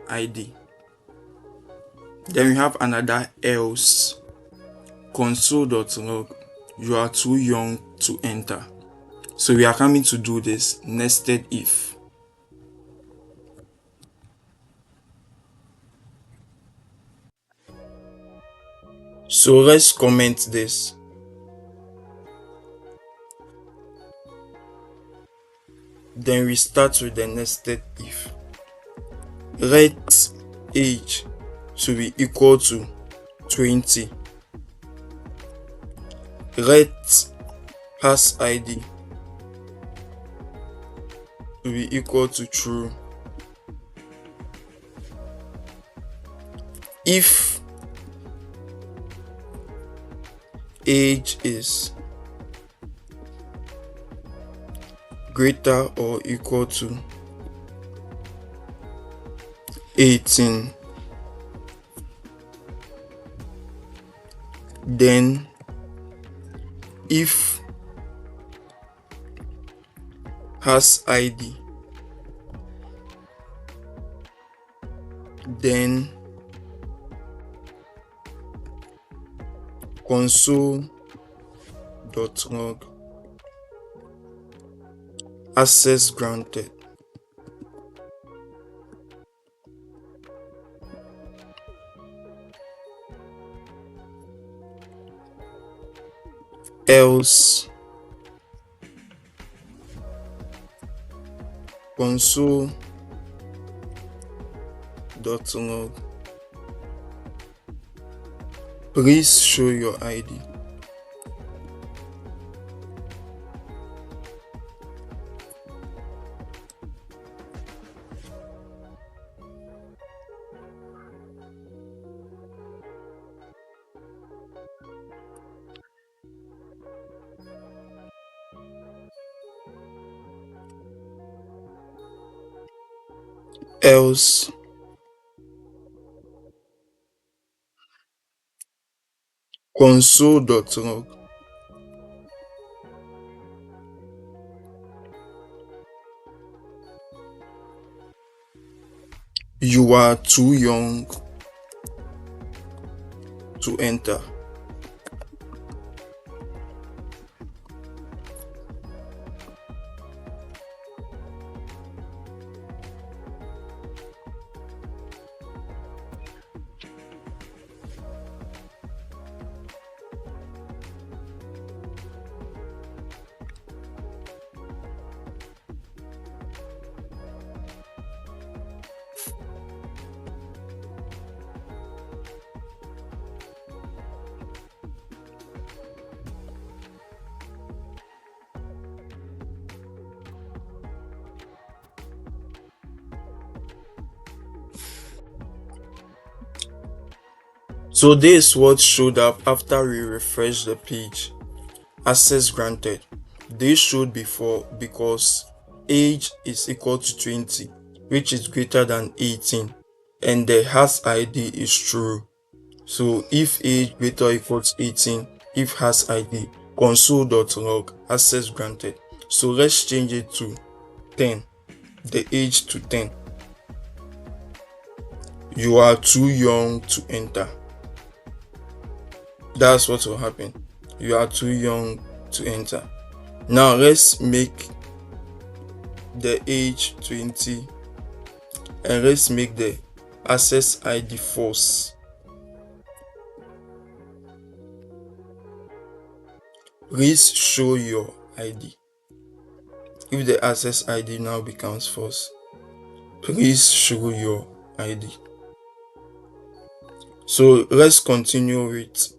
ID. Then we have another else console.log you are too young to enter. So we are coming to do this nested if. So let's comment this. Then we start with the nested if. Let age to be equal to 20. Let has ID to be equal to true. If age is greater or equal to 18, then if has ID, then console.log access granted. Else console.log please show your ID. Else console.log you are too young to enter. So this is what showed up after we refreshed the page. Access granted. This showed before because age is equal to 20, which is greater than 18, and the has ID is true. So if age greater or equal to 18, if has ID, console.log access granted. So let's change it to 10, the age to 10. You are too young to enter. That's what will happen. You are too young to enter. Now let's make the age 20 and let's make the access ID false. Please show your ID. If the access ID now becomes false, please show your ID. So let's continue with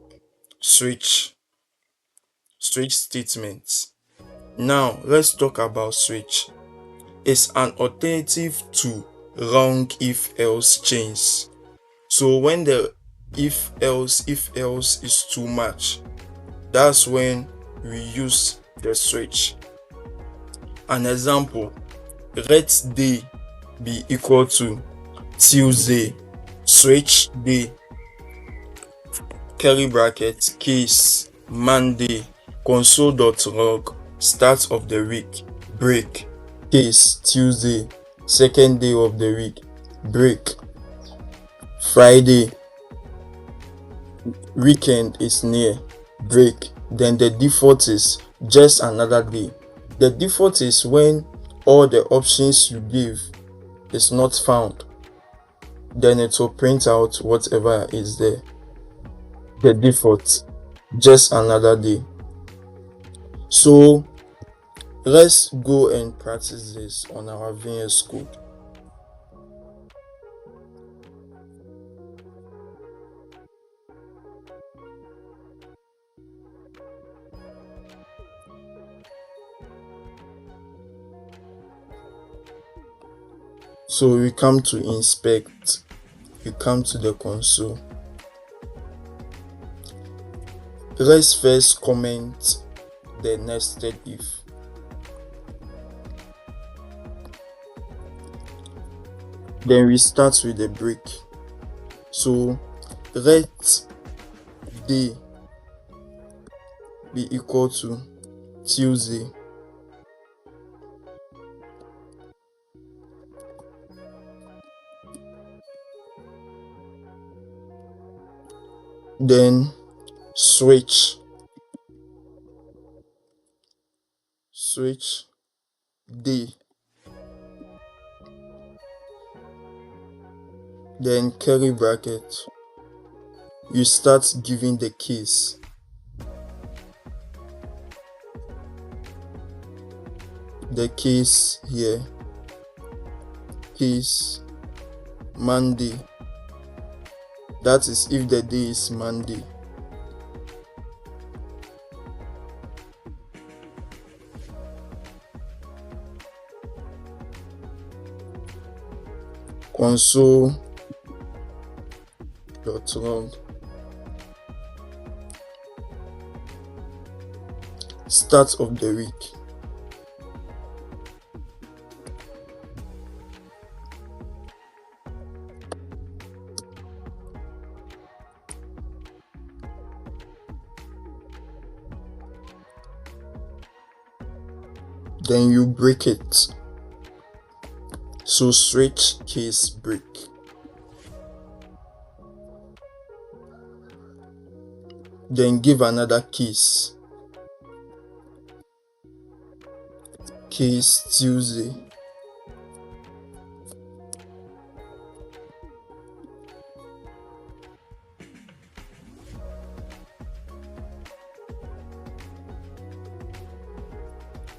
switch statements. Now let's talk about switch. It's an alternative to long if else chains. So when the if else is too much, that's when we use the switch. An example, let day be equal to Tuesday, switch day, curly bracket, case, Monday, console.log, start of the week, break, case, Tuesday, second day of the week, break, Friday, weekend is near, break. Then the default is just another day. The default is when all the options you give is not found, then it will print out whatever is there. The default, just another day. So let's go and practice this on our VS Code. So we come to inspect, we come to the console. Let's first comment the nested if. Then we start with the break. So let day be equal to Tuesday. Then switch day, then curly bracket, you start giving the case, here, case Monday, that is if the day is Monday. Console.log, start of the week. Then you break it. So switch case break. then give another case Tuesday.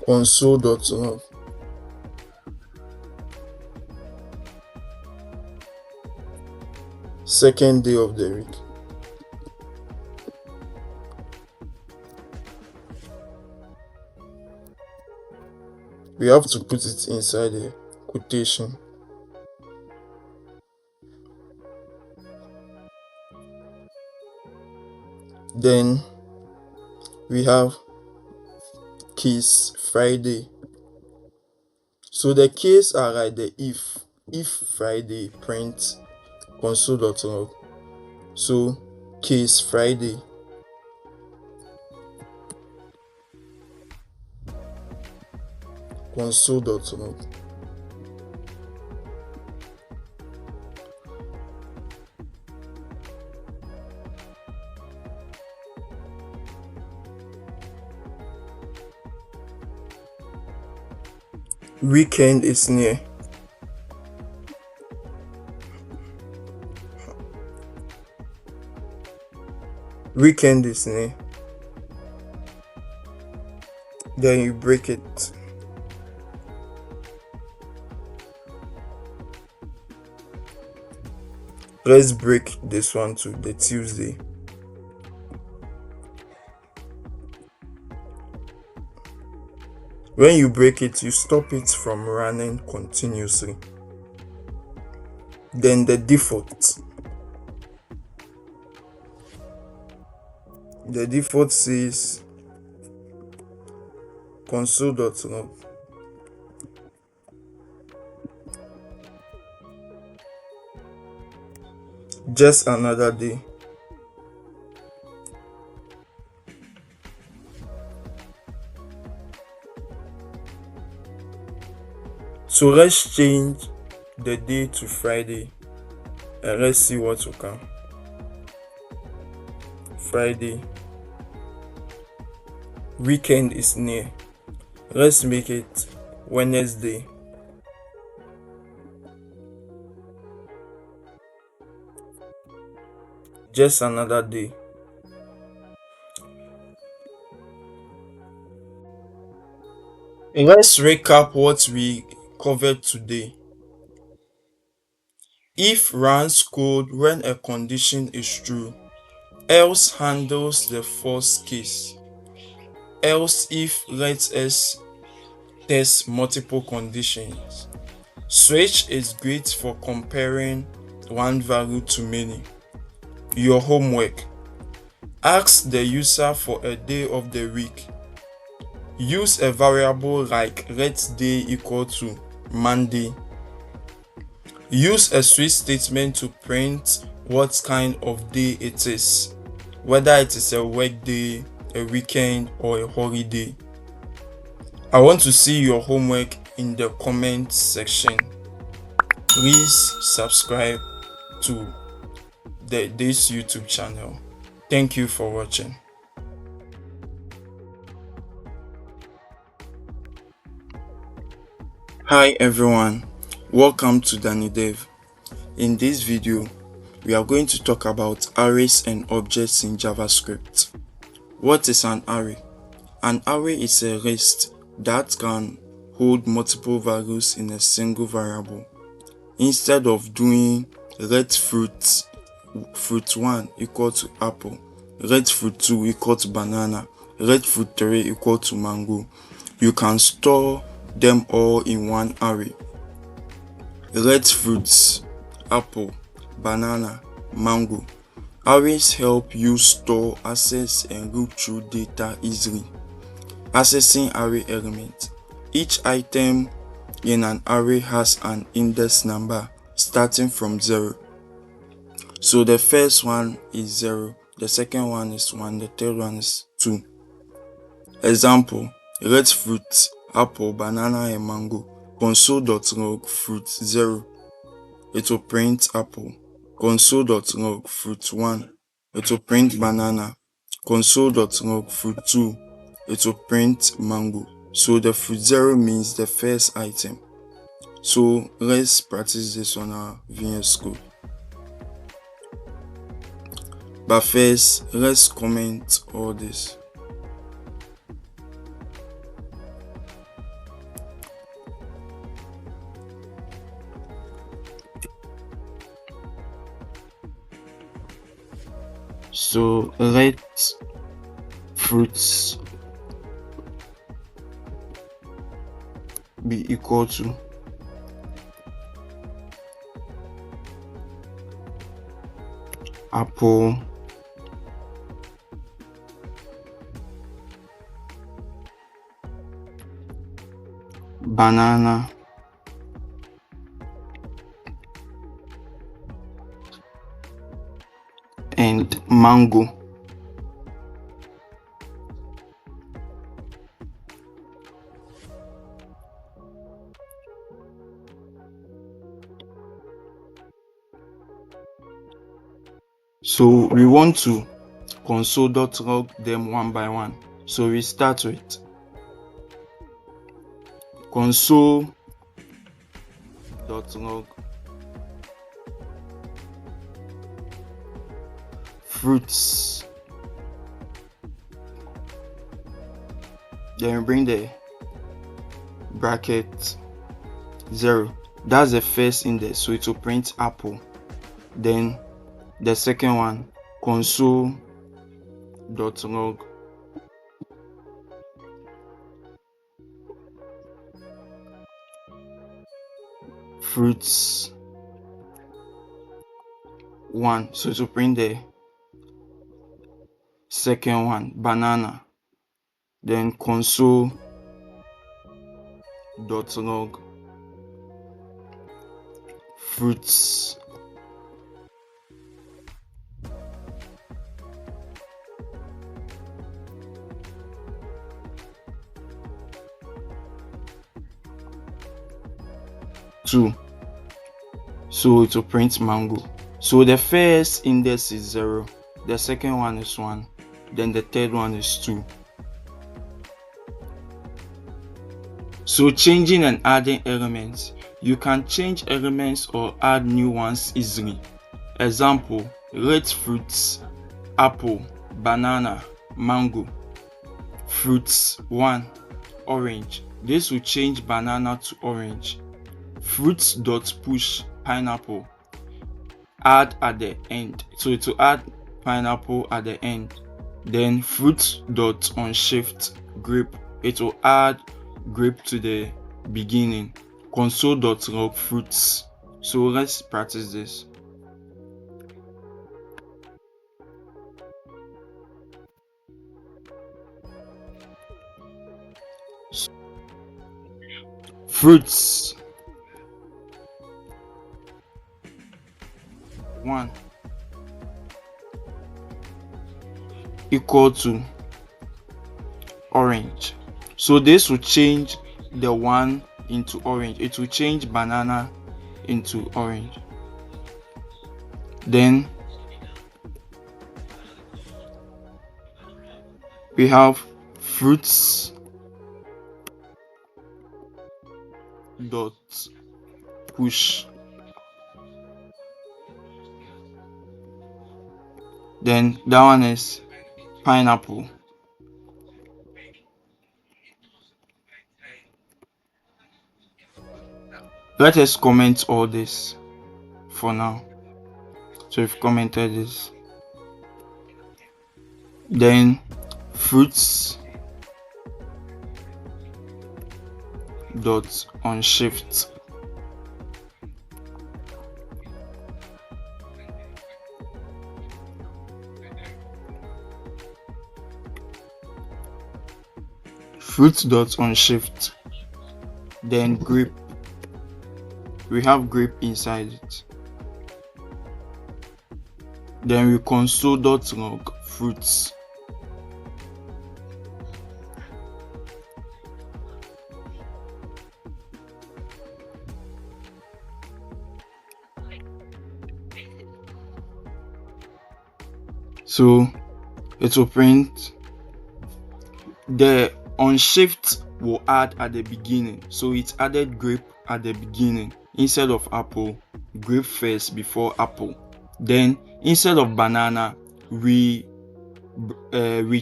Console.log. Second day of the week. We have to put it inside a quotation. Then we have case Friday. So the case are like the if Friday print console.log. So case Friday console.log. Weekend is near. Weekend is near. Then you break it. Let's break this one to the Tuesday. When you break it, you stop it from running continuously. Then the default. The default says console.log. Just another day. So let's change the day to Friday and let's see what will come. Friday. Weekend is near. Let's make it Wednesday. Just another day. Let's recap what we covered today. If runs code when a condition is true, else handles the false case. Else if lets us test multiple conditions. Switch is great for comparing one value to many. Your homework. Ask the user for a day of the week. Use a variable like let day equal to Monday. Use a switch statement to print what kind of day it is, whether it is a work day, a weekend, or a holiday. I want to see your homework in the comment section. Please subscribe to this YouTube channel. Thank you for watching. Hi everyone, welcome to Danny Dev. In this video, we are going to talk about arrays and objects in JavaScript. What is an array? An array is a list that can hold multiple values in a single variable. Instead of doing let fruit 1 equal to apple, let fruit 2 equal to banana, let fruit 3 equal to mango, you can store them all in one array. Let fruits, apple, banana, mango. Arrays help you store, access, and look through data easily. Accessing array elements. Each item in an array has an index number starting from 0. So the first one is 0, the second one is 1, the third one is 2. Example, let fruit, apple, banana, and mango. Console.log fruit 0. It will print apple. Console.log fruit 1. It will print banana. console.log fruit2, it will print mango. So the fruit0 means the first item. So let's practice this on our VS Code. But first, let's comment all this. So let fruits be equal to apple, banana, and mango. So we want to console.log them one by one. So we start with console.log fruits. Then we bring the bracket 0. That's the first index, so it will print apple. Then the second one, console.log fruits 1, so it will print the second one, banana. Then console.log fruits 2, so it will print mango. So the first index is 0, the second one is 1, then the third one is 2. So changing and adding elements, you can change elements or add new ones easily. Example, let fruits apple, banana, mango. Fruits 1, orange. This will change banana to orange. Fruits.push pineapple, add at the end, so it will add pineapple at the end. Then fruits.onshift grape, it will add grape to the beginning. Console.log fruits. So let's practice this. Fruits 1 equal to orange. So this will change the 1 into orange. It will change banana into orange. Then we have fruits dot push. Then that one is pineapple. Let us comment all this for now. So we've commented this. Then fruits dot on shift. Fruits dot on shift. Then grape. We have grape inside it. Then we console.log fruits. So it will print the unshift will add at the beginning. So it added grape at the beginning instead of apple, grape first before apple. Then instead of banana, we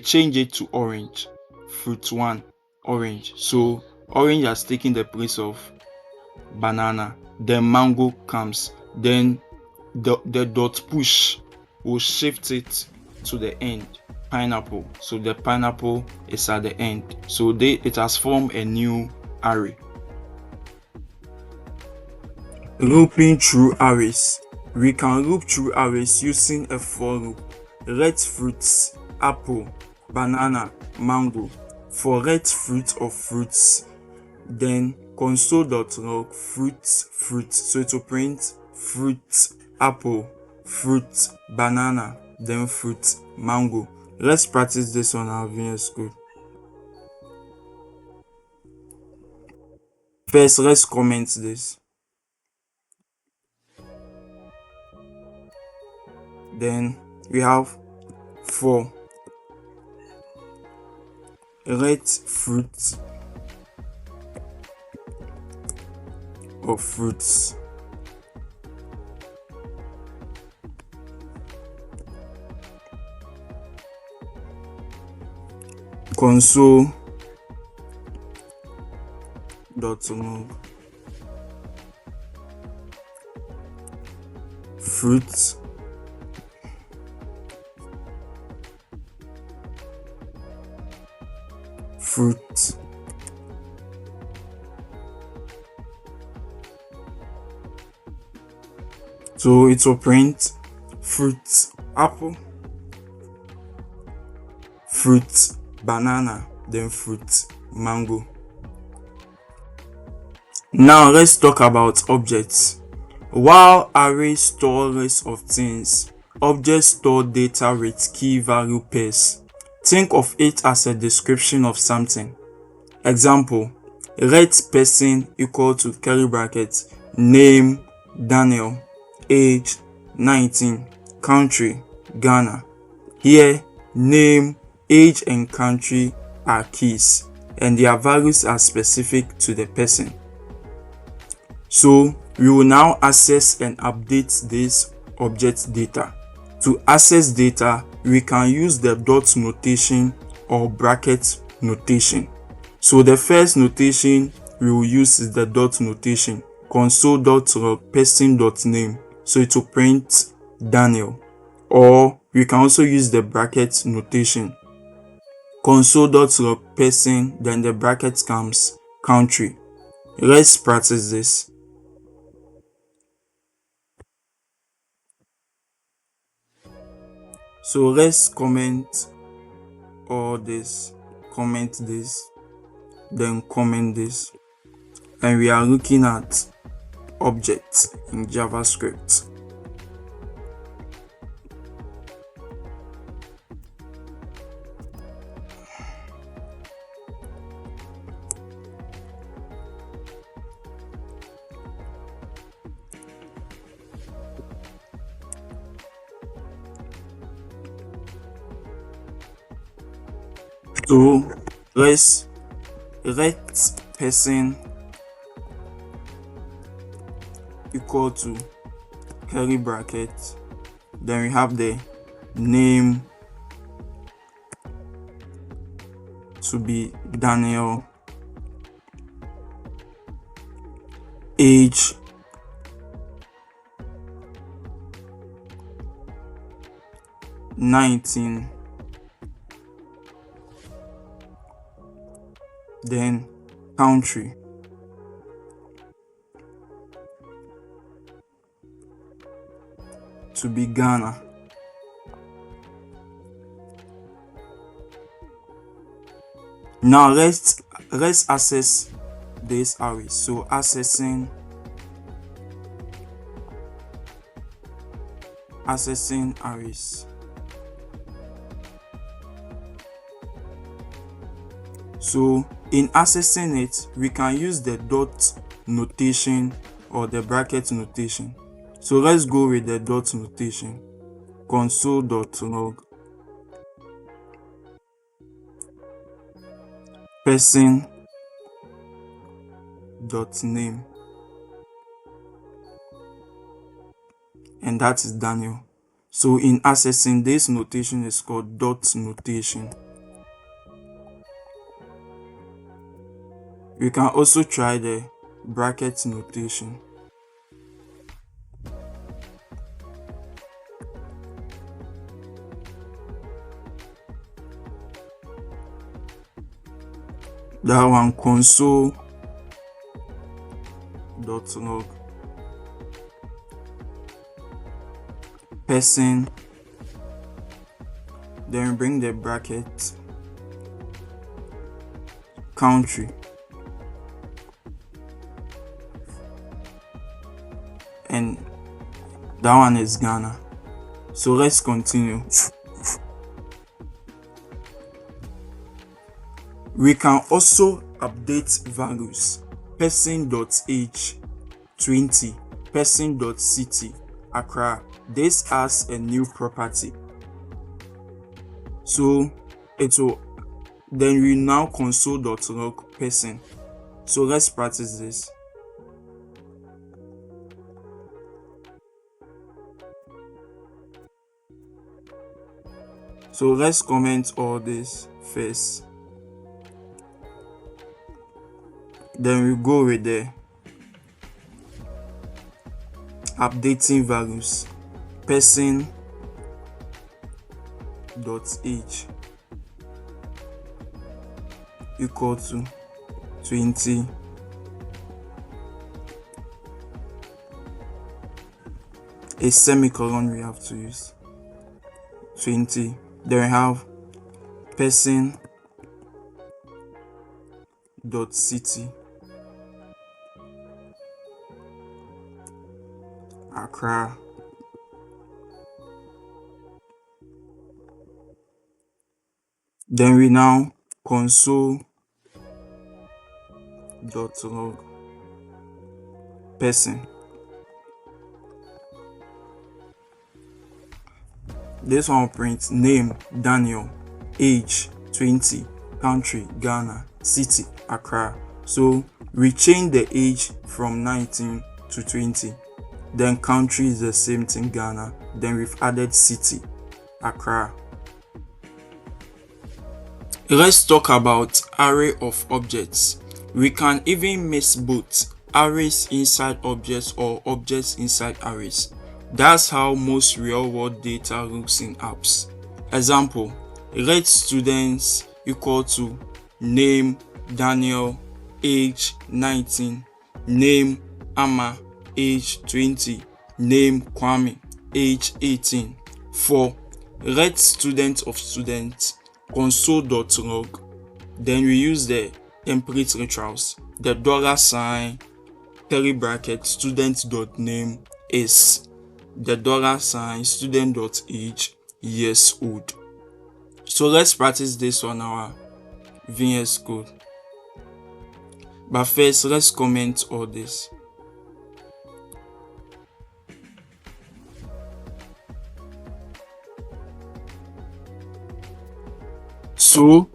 change it to orange, fruit one, orange. So orange has taken the place of banana. Then mango comes. Then the dot push will shift it to the end, pineapple. So the pineapple is at the end. So it has formed a new array. Looping through arrays. We can loop through arrays using a for loop. Let fruits, apple, banana, mango. For let fruit or fruits, then console.log fruit. So it will print fruit, apple, fruit, banana, then fruit, mango. Let's practice this on our VS Code. First, let's comment this. Then we have for let fruit or fruits, console.log fruit, fruit, so it will print fruit, apple, fruit, banana, then fruit, mango. Now let's talk about objects. While arrays store lists of things, objects store data with key value pairs. Think of it as a description of something. Example, let person equal to curly brackets, name Daniel, age 19, country Ghana. Here, name, age and country are keys and their values are specific to the person. So we will now access and update this object data. To access data, we can use the dot notation or bracket notation. So the first notation we will use is the dot notation, console.log person.name. So it will print Daniel. Or we can also use the bracket notation, console.log person, then the bracket comes country. Let's practice this. So let's comment all this, comment this, then comment this, and we are looking at objects in JavaScript. So let's let person equal to curly bracket, then we have the name to be Daniel, age (19), then country to be Ghana. Now let's access this array. So accessing arrays. So in accessing it, we can use the dot notation or the bracket notation. So let's go with the dot notation, console.log person dot name, and that is Daniel. So in accessing, this notation is called dot notation. You can also try the bracket notation. That one, console dot log person, then bring the bracket, country, and that one is Ghana. So let's continue. We can also update values. Person.age 20, person.city Accra. This adds a new property. So it will then we now console.log person. So let's practice this. So let's comment all this first. Then we go with the updating values. Person dot age equal to 20, a semicolon we have to use, 20. Then we have person dot city Accra. Then we now console dot log person. This one will print name Daniel, age 20, country Ghana, city Accra. So we change the age from 19 to 20. Then country is the same thing, Ghana. Then we've added city Accra. Let's talk about array of objects. We can even mix both arrays inside objects or objects inside arrays. That's how most real-world data looks in apps. Example, let students equal to name Daniel, age 19, name Amma, age 20, name Kwame, age 18. For let student of students, console.log. Then we use the template literals, the $, curly bracket, student.name is, the $, student.age, years old. So let's practice this on our VS Code. But first, let's comment all this. So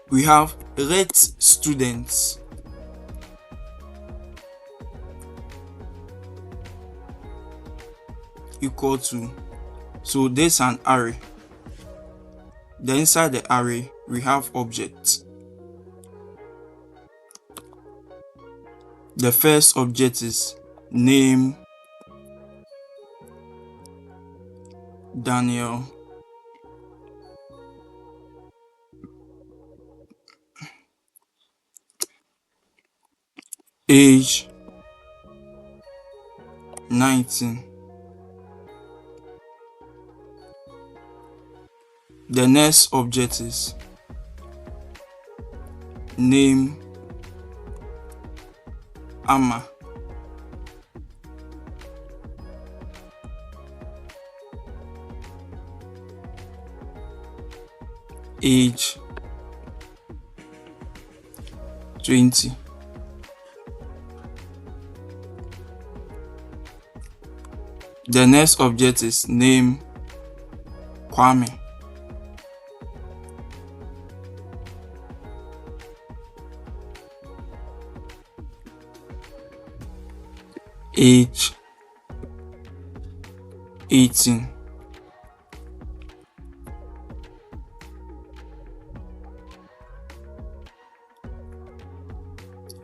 we have let students equal to, so there's an array. Then inside the array we have objects. The first object is name Daniel, age 19. The next object is name Amma, age 20. The next object is name Kwame, age 18.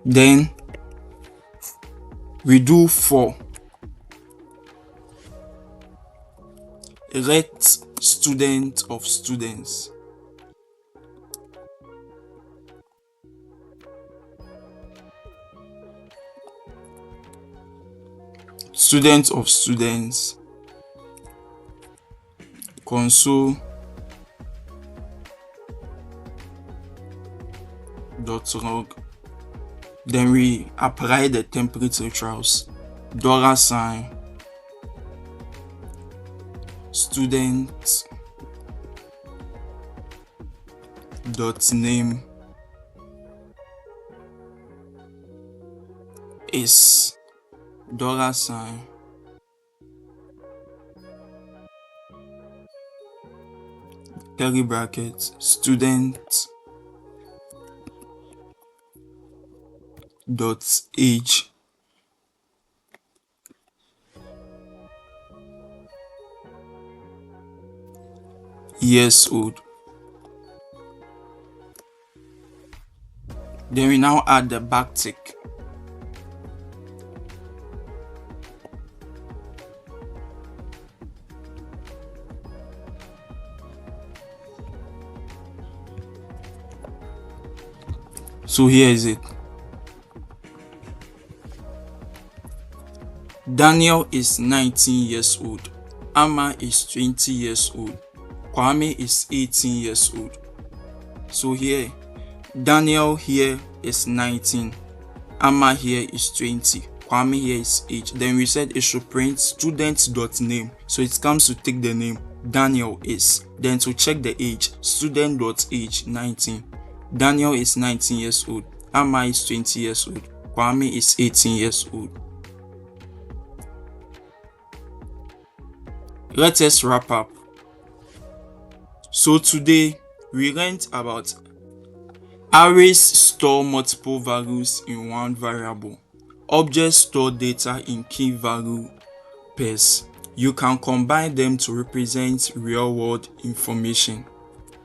Then we do for let student of students. Student of students console.log. Then we apply the template literals. $, student dot name is $, curly bracket, student dot age years old. Then we now add the backtick. So here is it. Daniel is 19 years old. Amma is 20 years old. Kwame is 18 years old. So here, Daniel here is 19. Amma here is 20. Kwame here is age. Then we said it should print student.name. So it comes to take the name Daniel is. Then to check the age, student.age 19. Daniel is 19 years old. Amma is 20 years old. Kwame is 18 years old. Let us wrap up. So today we learned about arrays store multiple values in one variable. Objects store data in key value pairs. You can combine them to represent real-world information.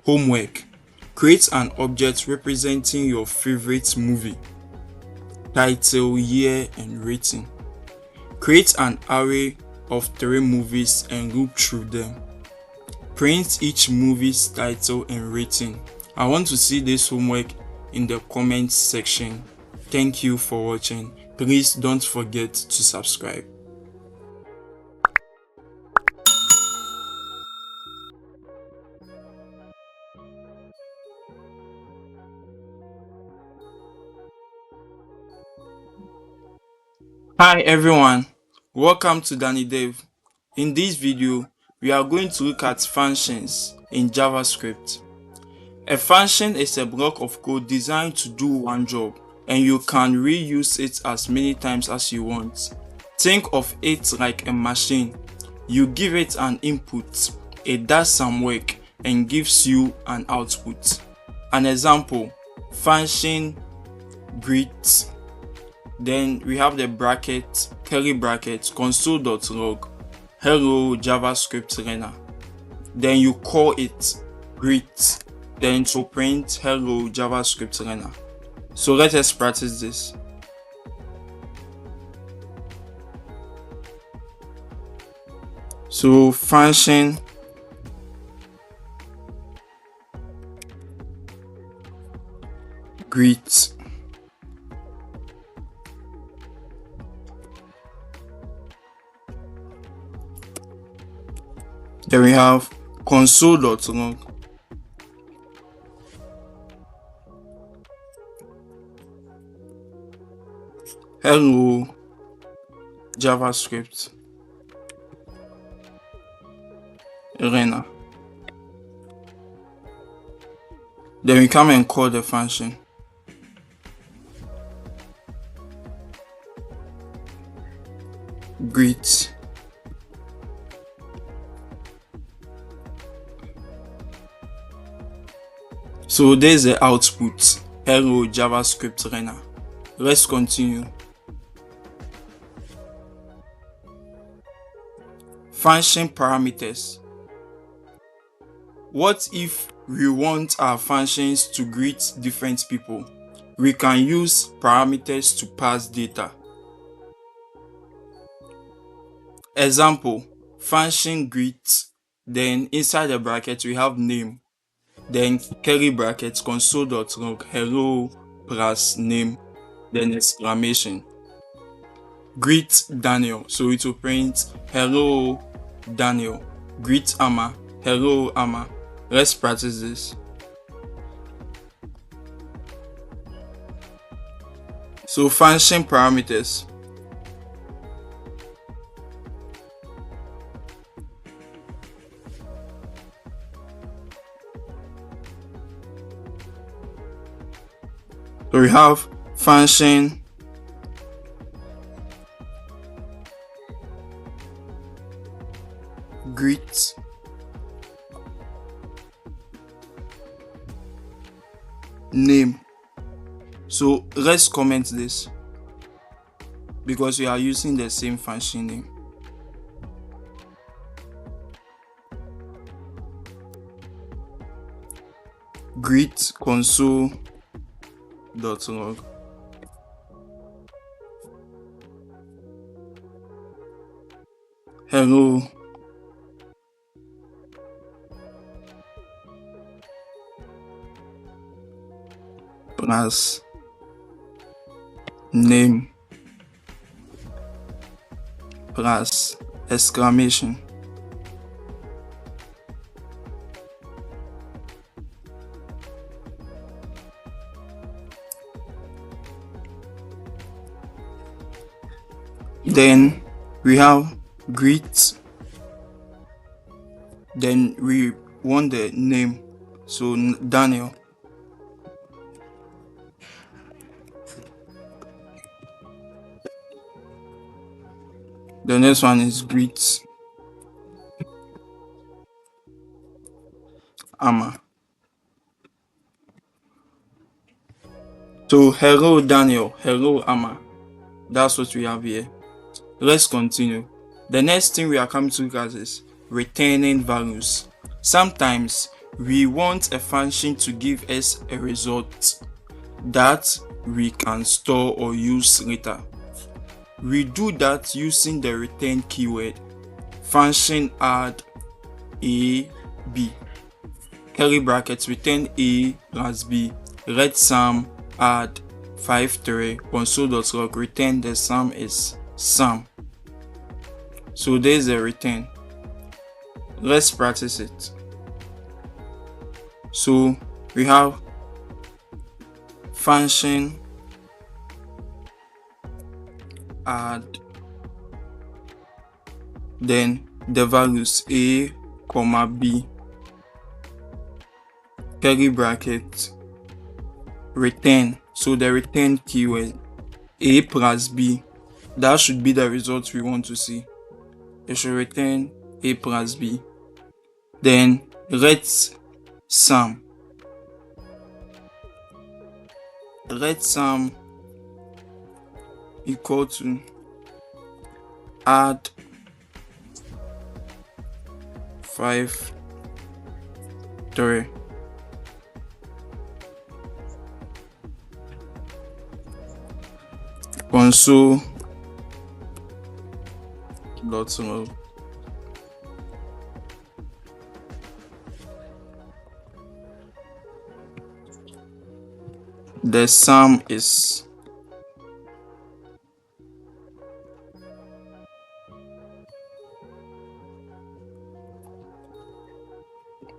Homework. Create an object representing your favorite movie. Title, year, and rating. Create an array of 3 movies and loop through them. Print each movie's title and rating. I want to see this homework in the comments section. Thank you for watching. Please don't forget to subscribe. Hi everyone, welcome to Danny Dev. In this video, we are going to look at functions in JavaScript. A function is a block of code designed to do one job, and you can reuse it as many times as you want. Think of it like a machine. You give it an input, it does some work and gives you an output. An example, function greet. Then we have the bracket, curly bracket, console.log, hello JavaScript learner. Then you call it greet, then to print hello JavaScript learner. So let us practice this. So function greet. Then we have console.log, hello JavaScript learner. Then we come and call the function. Greet. So there's the output, hello JavaScript learner. Let's continue. Function parameters. What if we want our functions to greet different people? We can use parameters to pass data. Example, function greet, then inside the bracket we have name, then curly brackets console.log hello plus name, then exclamation. Greet Daniel, so it will print hello Daniel. Greet Amma, hello Amma. Let's practice this. So function parameters. So we have function greet name. So let's comment this because we are using the same function name. Greet console.log hello plus name plus exclamation. Then we have greet, then we want the name, so Daniel. The next one is greet Amma. So hello Daniel, hello Amma. That's what we have here. Let's continue. The next thing we are coming to look at is returning values. Sometimes we want a function to give us a result that we can store or use later. We do that using the return keyword. Function add a b, curly brackets return a plus b, let sum add 5 3 console.log return the sum is sum. So there's a return. Let's practice it. So we have function add, then the values a comma b, curly bracket return. So the return keyword a plus b, that should be the result we want to see. It should return a plus b. Then let sum equal to add 5 3 console.log the sum is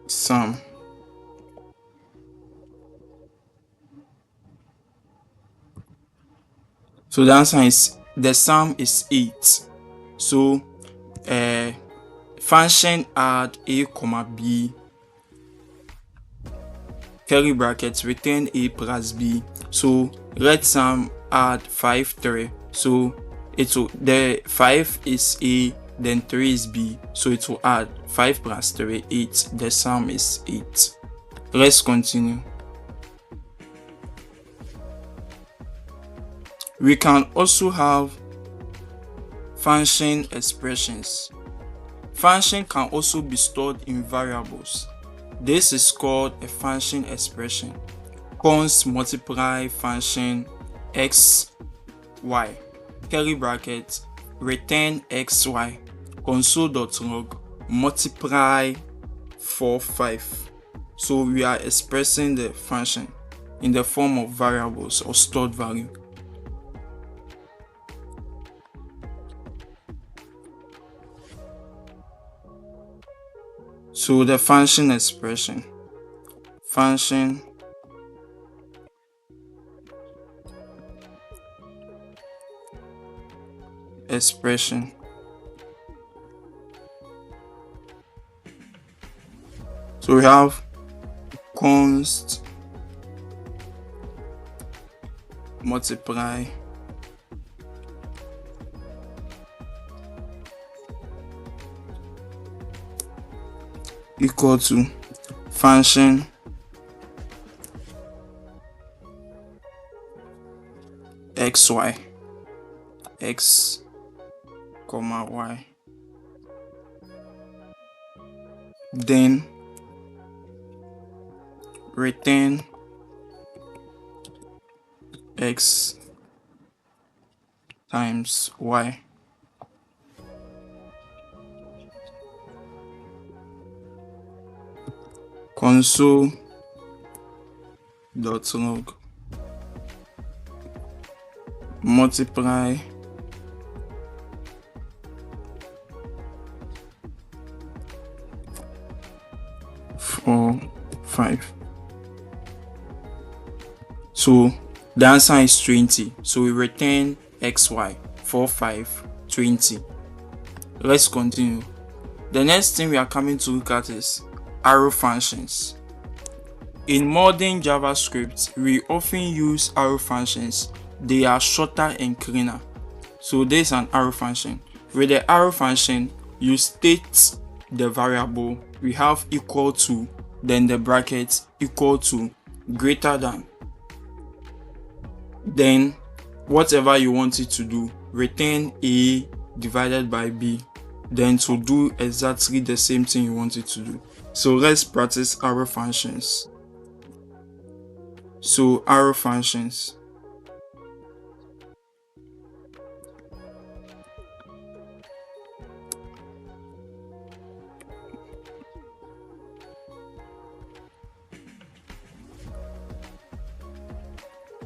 sum. So the answer is the sum is 8. So function add a comma b, curly brackets return a plus b. So let sum add 5 3. So it will, the 5 is a, then 3 is b, so it will add 5 plus 3 8. The sum is 8. Let's continue. We can also have function expressions. Function can also be stored in variables. This is called a function expression. Const multiply function x y curly bracket return xy console.log multiply 45. So we are expressing the function in the form of variables or stored value. So the function expression, function expression. So we have const multiply equal to function xy x comma y, then return x times y. Console.log multiply 45. So the answer is 20. So we return xy 45 20. Let's continue. The next thing we are coming to look at is arrow functions. In modern JavaScript, we often use arrow functions. They are shorter and cleaner. So there's an arrow function. With the arrow function, you state the variable. We have equal to, then the bracket equal to, greater than, then whatever you want it to do, return A divided by B, then to do exactly the same thing you want it to do. So let's practice arrow functions. So arrow functions.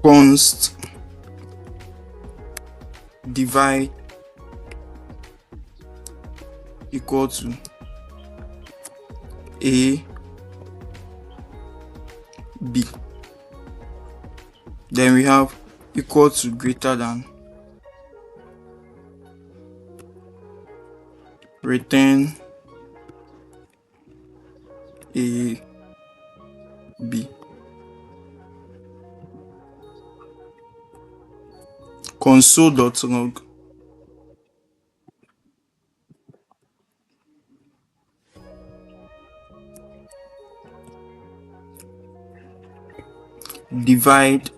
Const divide equal to A B, then we have equal to greater than, return A B, console.log divide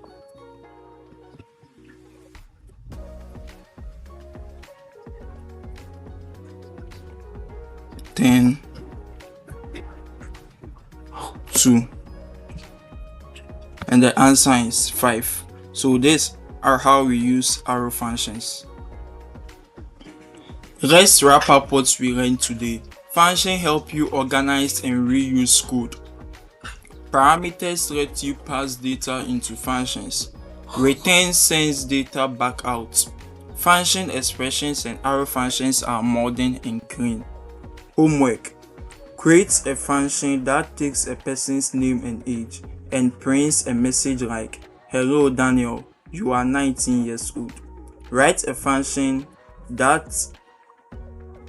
ten 2, and the answer is 5. So these are how we use arrow functions. Let's wrap up what we learned today. Functions help you organize and reuse code. Parameters let you pass data into functions. Return sends data back out. Function expressions and arrow functions are modern and clean. Homework: create a function that takes a person's name and age and prints a message like, "Hello Daniel, you are 19 years old." Write a function that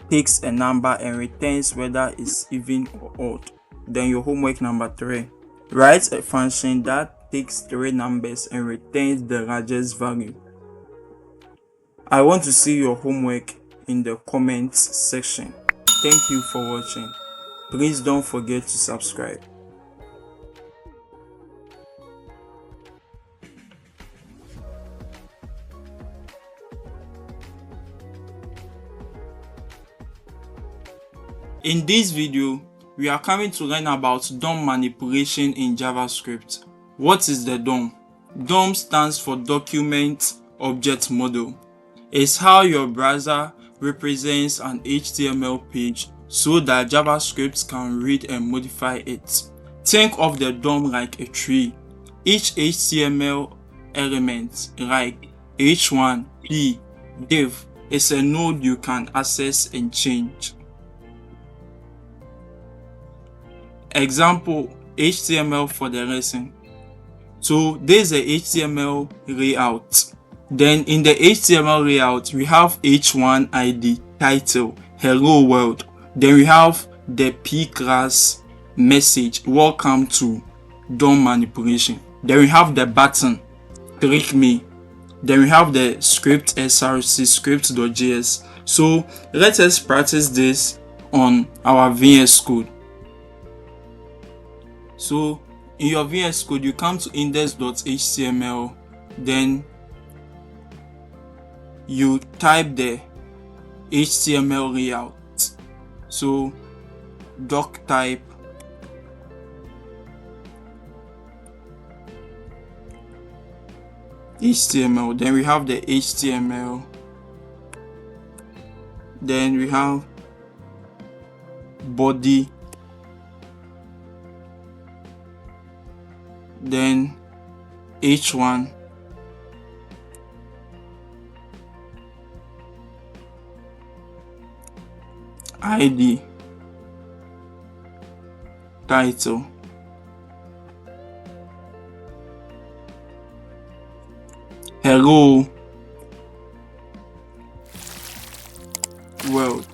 takes a number and returns whether it's even or odd. Then your homework number 3. Write a function that takes 3 numbers and returns the largest value. I want to see your homework in the comments section. Thank you for watching. Please don't forget to subscribe. In this video, we are coming to learn about DOM manipulation in JavaScript. What is the DOM? DOM stands for Document Object Model. It's how your browser represents an HTML page so that JavaScript can read and modify it. Think of the DOM like a tree. Each HTML element like h1, p, div is a node you can access and change. Example HTML for the lesson. So there's a HTML layout. Then in the HTML layout, we have h1 ID, title, hello world. Then we have the p class message, welcome to DOM manipulation. Then we have the button, click me. Then we have the script src, script.js. So let us practice this on our VS Code. So in your VS Code, you come to index.html, then you type the HTML layout. So doc type HTML, then we have the HTML, then we have body, then h1, ID, title, hello world.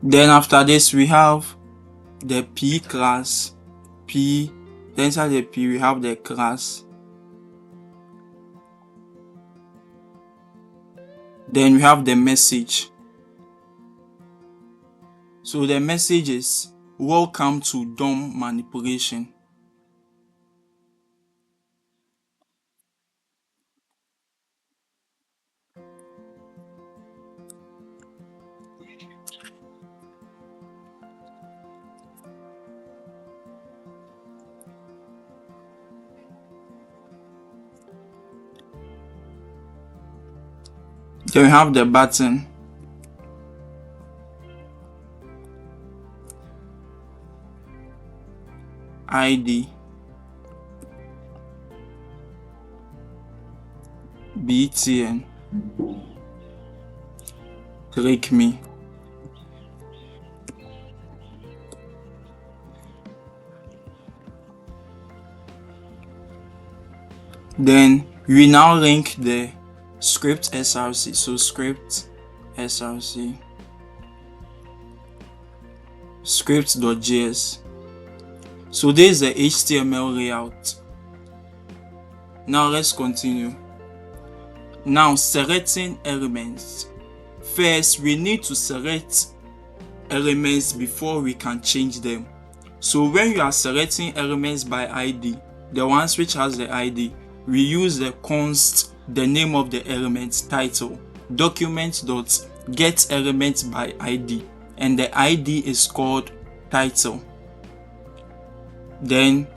Then after this we have the p class, p, then inside the p we have the class, then we have the message. So the message is welcome to DOM manipulation. Then we have the button, ID, btn, click me. Then we now link the script src. So script src, script.js. So this is the HTML layout. Now let's continue. Now selecting elements. First, we need to select elements before we can change them. So when you are selecting elements by ID, the ones which has the ID, we use the const, the name of the element, title, document.get element by ID, and the ID is called title. Then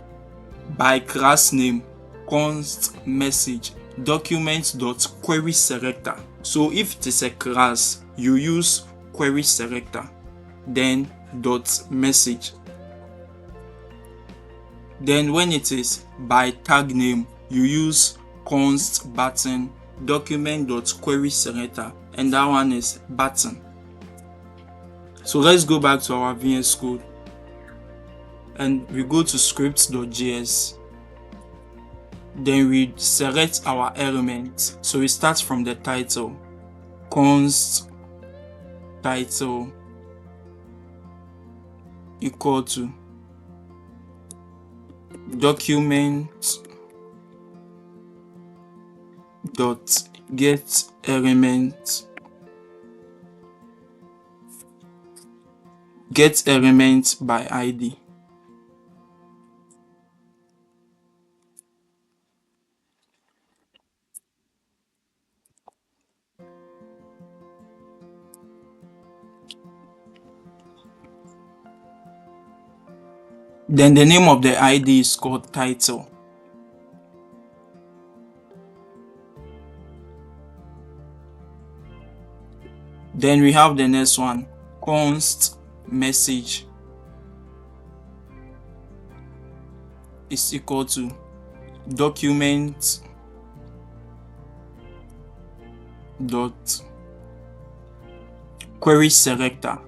by class name, const message, document.query selector. So if it is a class, you use query selector, then dot message. Then when it is by tag name, you use const button, document.query selector, and that one is button. So let's go back to our VS Code and we go to script.js. Then we select our element. So we start from the title, const title equal to document dot get element by ID. Then the name of the ID is called title. Then we have the next one, const message is equal to document dot query selector.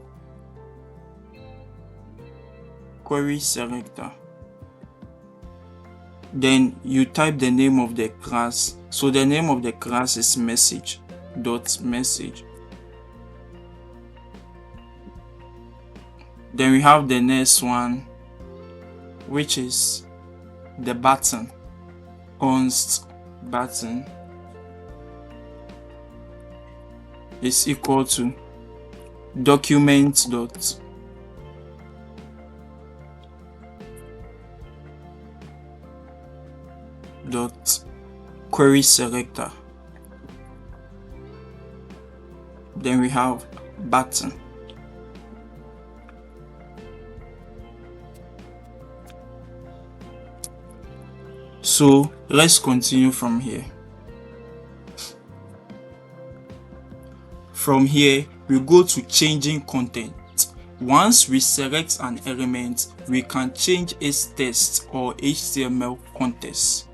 Then you type the name of the class. So the name of the class is message. Then we have the next one, which is the button. Const button is equal to document dot query selector. Then we have button. So let's continue from here. From here, we go to changing content. Once we select an element, we can change its text or HTML context.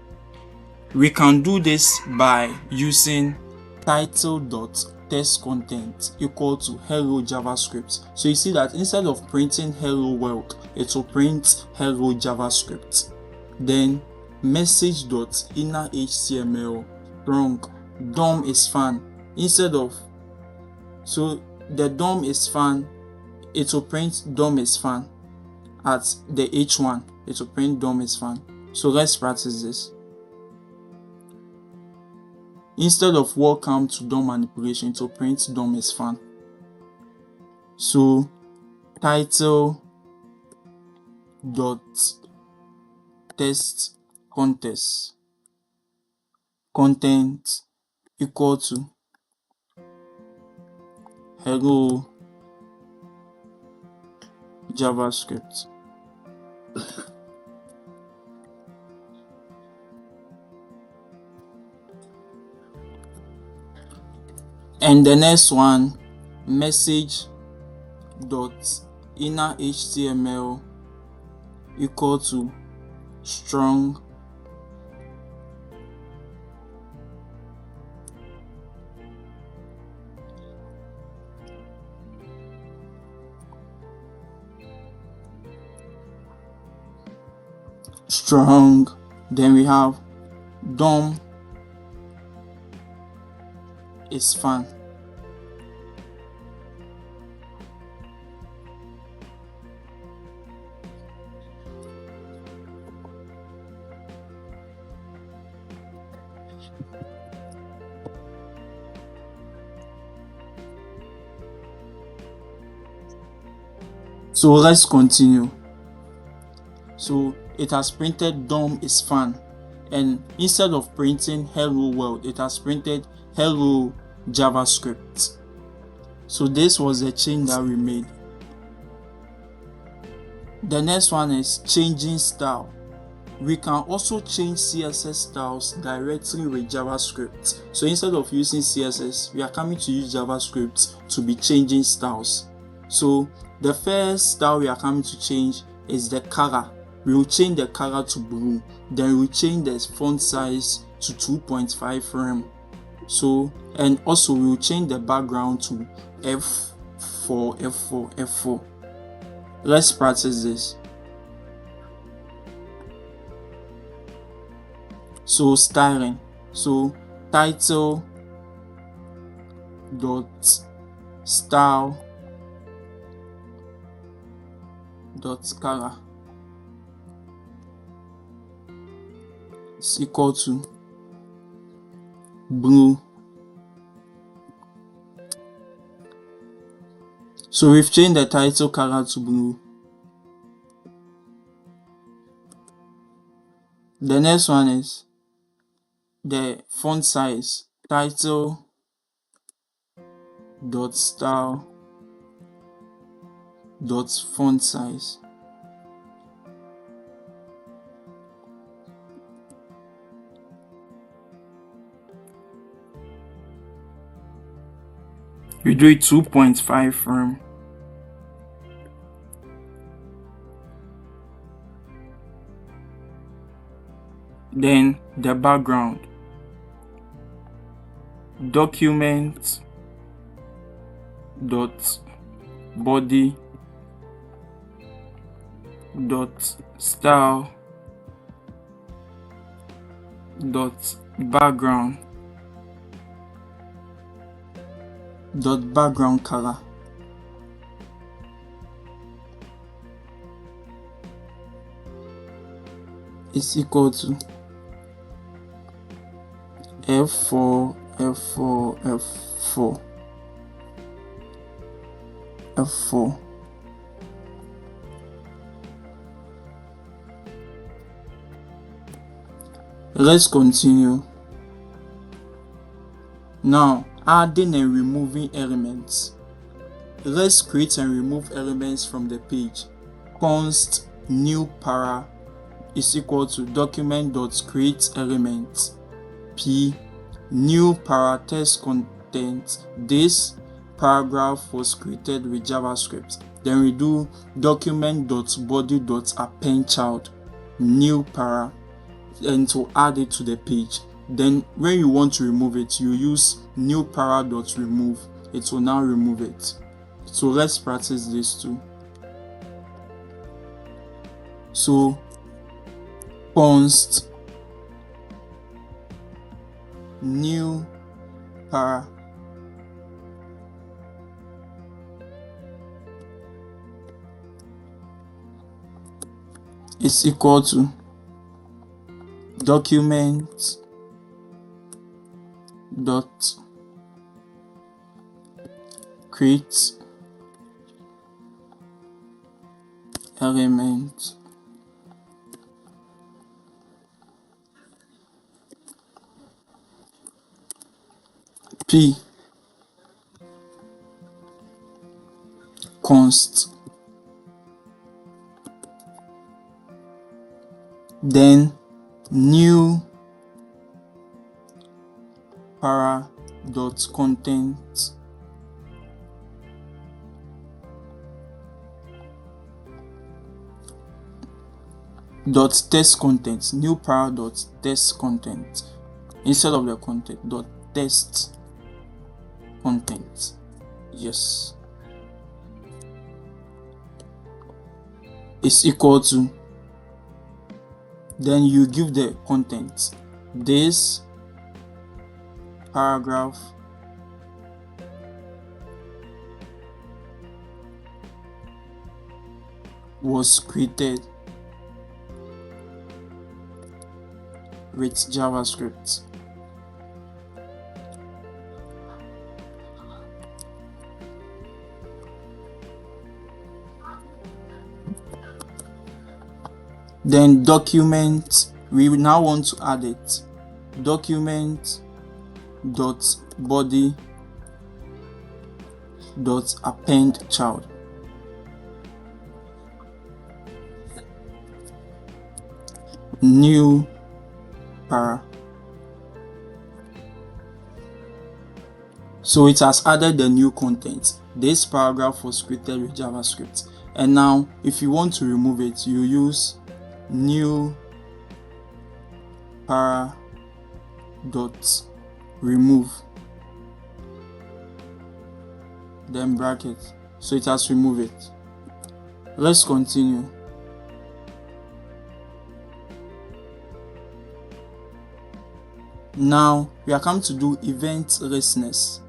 We can do this by using title.textContent equal to hello JavaScript. So you see that instead of printing hello world, it will print hello JavaScript. Then message.innerHTML wrong, DOM is fun. Instead of, so the DOM is fun, it will print DOM is fun. At the H1, it will print DOM is fun. So let's practice this. Instead of welcome to DOM manipulation, it will print DOM is fun. So title dot text content equal to hello JavaScript. And the next one, message dot inner HTML equal to strong then we have DOM is fun. So let's continue. So it has printed DOM is fun, and instead of printing hello world, it has printed hello JavaScript. So this was the change that we made. The next one is changing style. We can also change CSS styles directly with JavaScript. So instead of using CSS, we are coming to use JavaScript to be changing styles. So the first style we are coming to change is the color. We will change the color to blue. Then we will change the font size to 2.5 rem. So, and also we will change the background to F4. Let's practice this. So styling. So title dot style dot color is equal to blue. So we've changed the title color to blue. The next one is the font size. Title dot style dot font size We do it 2.5 frame. Then the background, document dot body dot style dot background dot background color is equal to F4 F4 F4 F4. Let's continue. Now, adding and removing elements. Let's create and remove elements from the page. Const new para is equal to document.create element p new para text content. This paragraph was created with JavaScript. Then we do document.body.append child new para, and to add it to the page. Then when you want to remove it, you use new para.remove. It will now remove it. So let's practice this too. So const new para is equal to document dot create element p const, then new para dot content dot text content, new para dot text content instead of the content dot text content. Yes, is equal to, then you give the content. This paragraph was created with JavaScript. Then document, we now want to add it. Document dot body dot append child new para. So it has added the new content. This paragraph was created with JavaScript. And now if you want to remove it, you use new para dot remove, then bracket. So it has removed it. Let's continue. Now we are coming to do event listeners.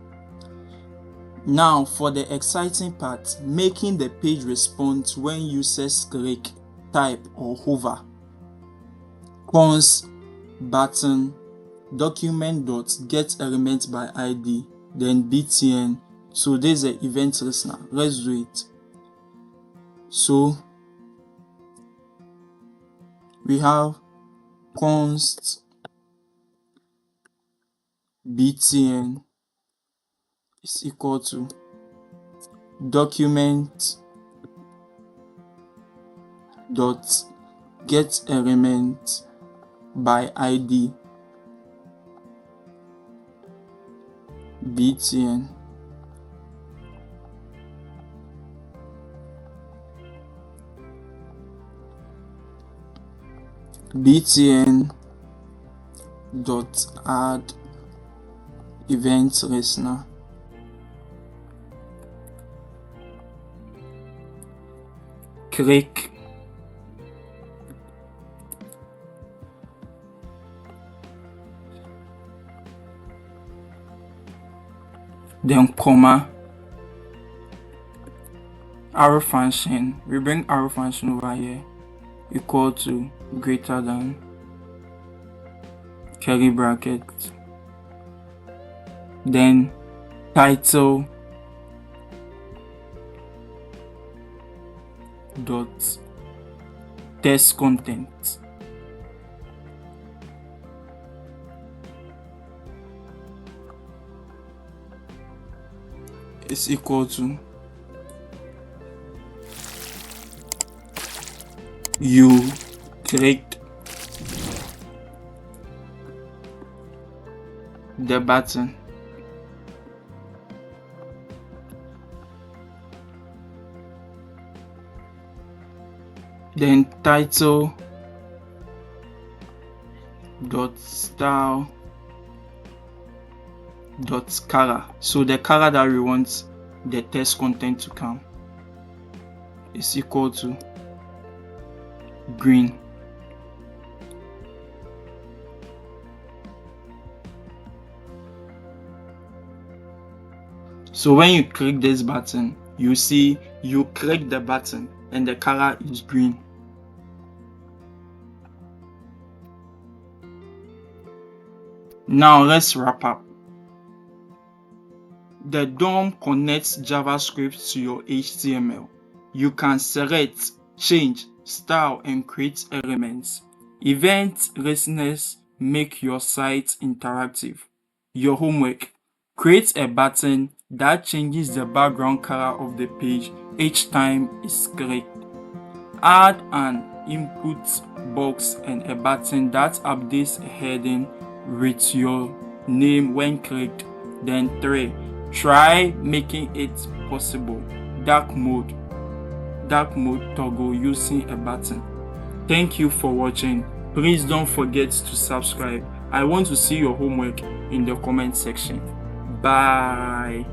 Now for the exciting part, making the page respond when users click, type or hover. Const button document.get element by id, then btn. So there's an event listener. Let's do it. So we have const btn is equal to document dot get element by id btn. btn dot add event listener. Click then comma arrow function. We bring arrow function over here, equal to greater than curly bracket, then title dot test content is equal to you clicked the button, then title dot style dot color. So the color that we want the test content to come is equal to green. So when you click this button, you see you click the button and the color is green. Now let's wrap up. The DOM connects JavaScript to your HTML. You can select, change, style, and create elements. Event listeners make your site interactive. Your homework: create a button that changes the background color of the page each time it's clicked. Add an input box and a button that updates a heading with your name when clicked. Then 3. Try making it possible dark mode toggle using a button. Thank you for watching. Please don't forget to subscribe. I want to see your homework in the comment section. Bye.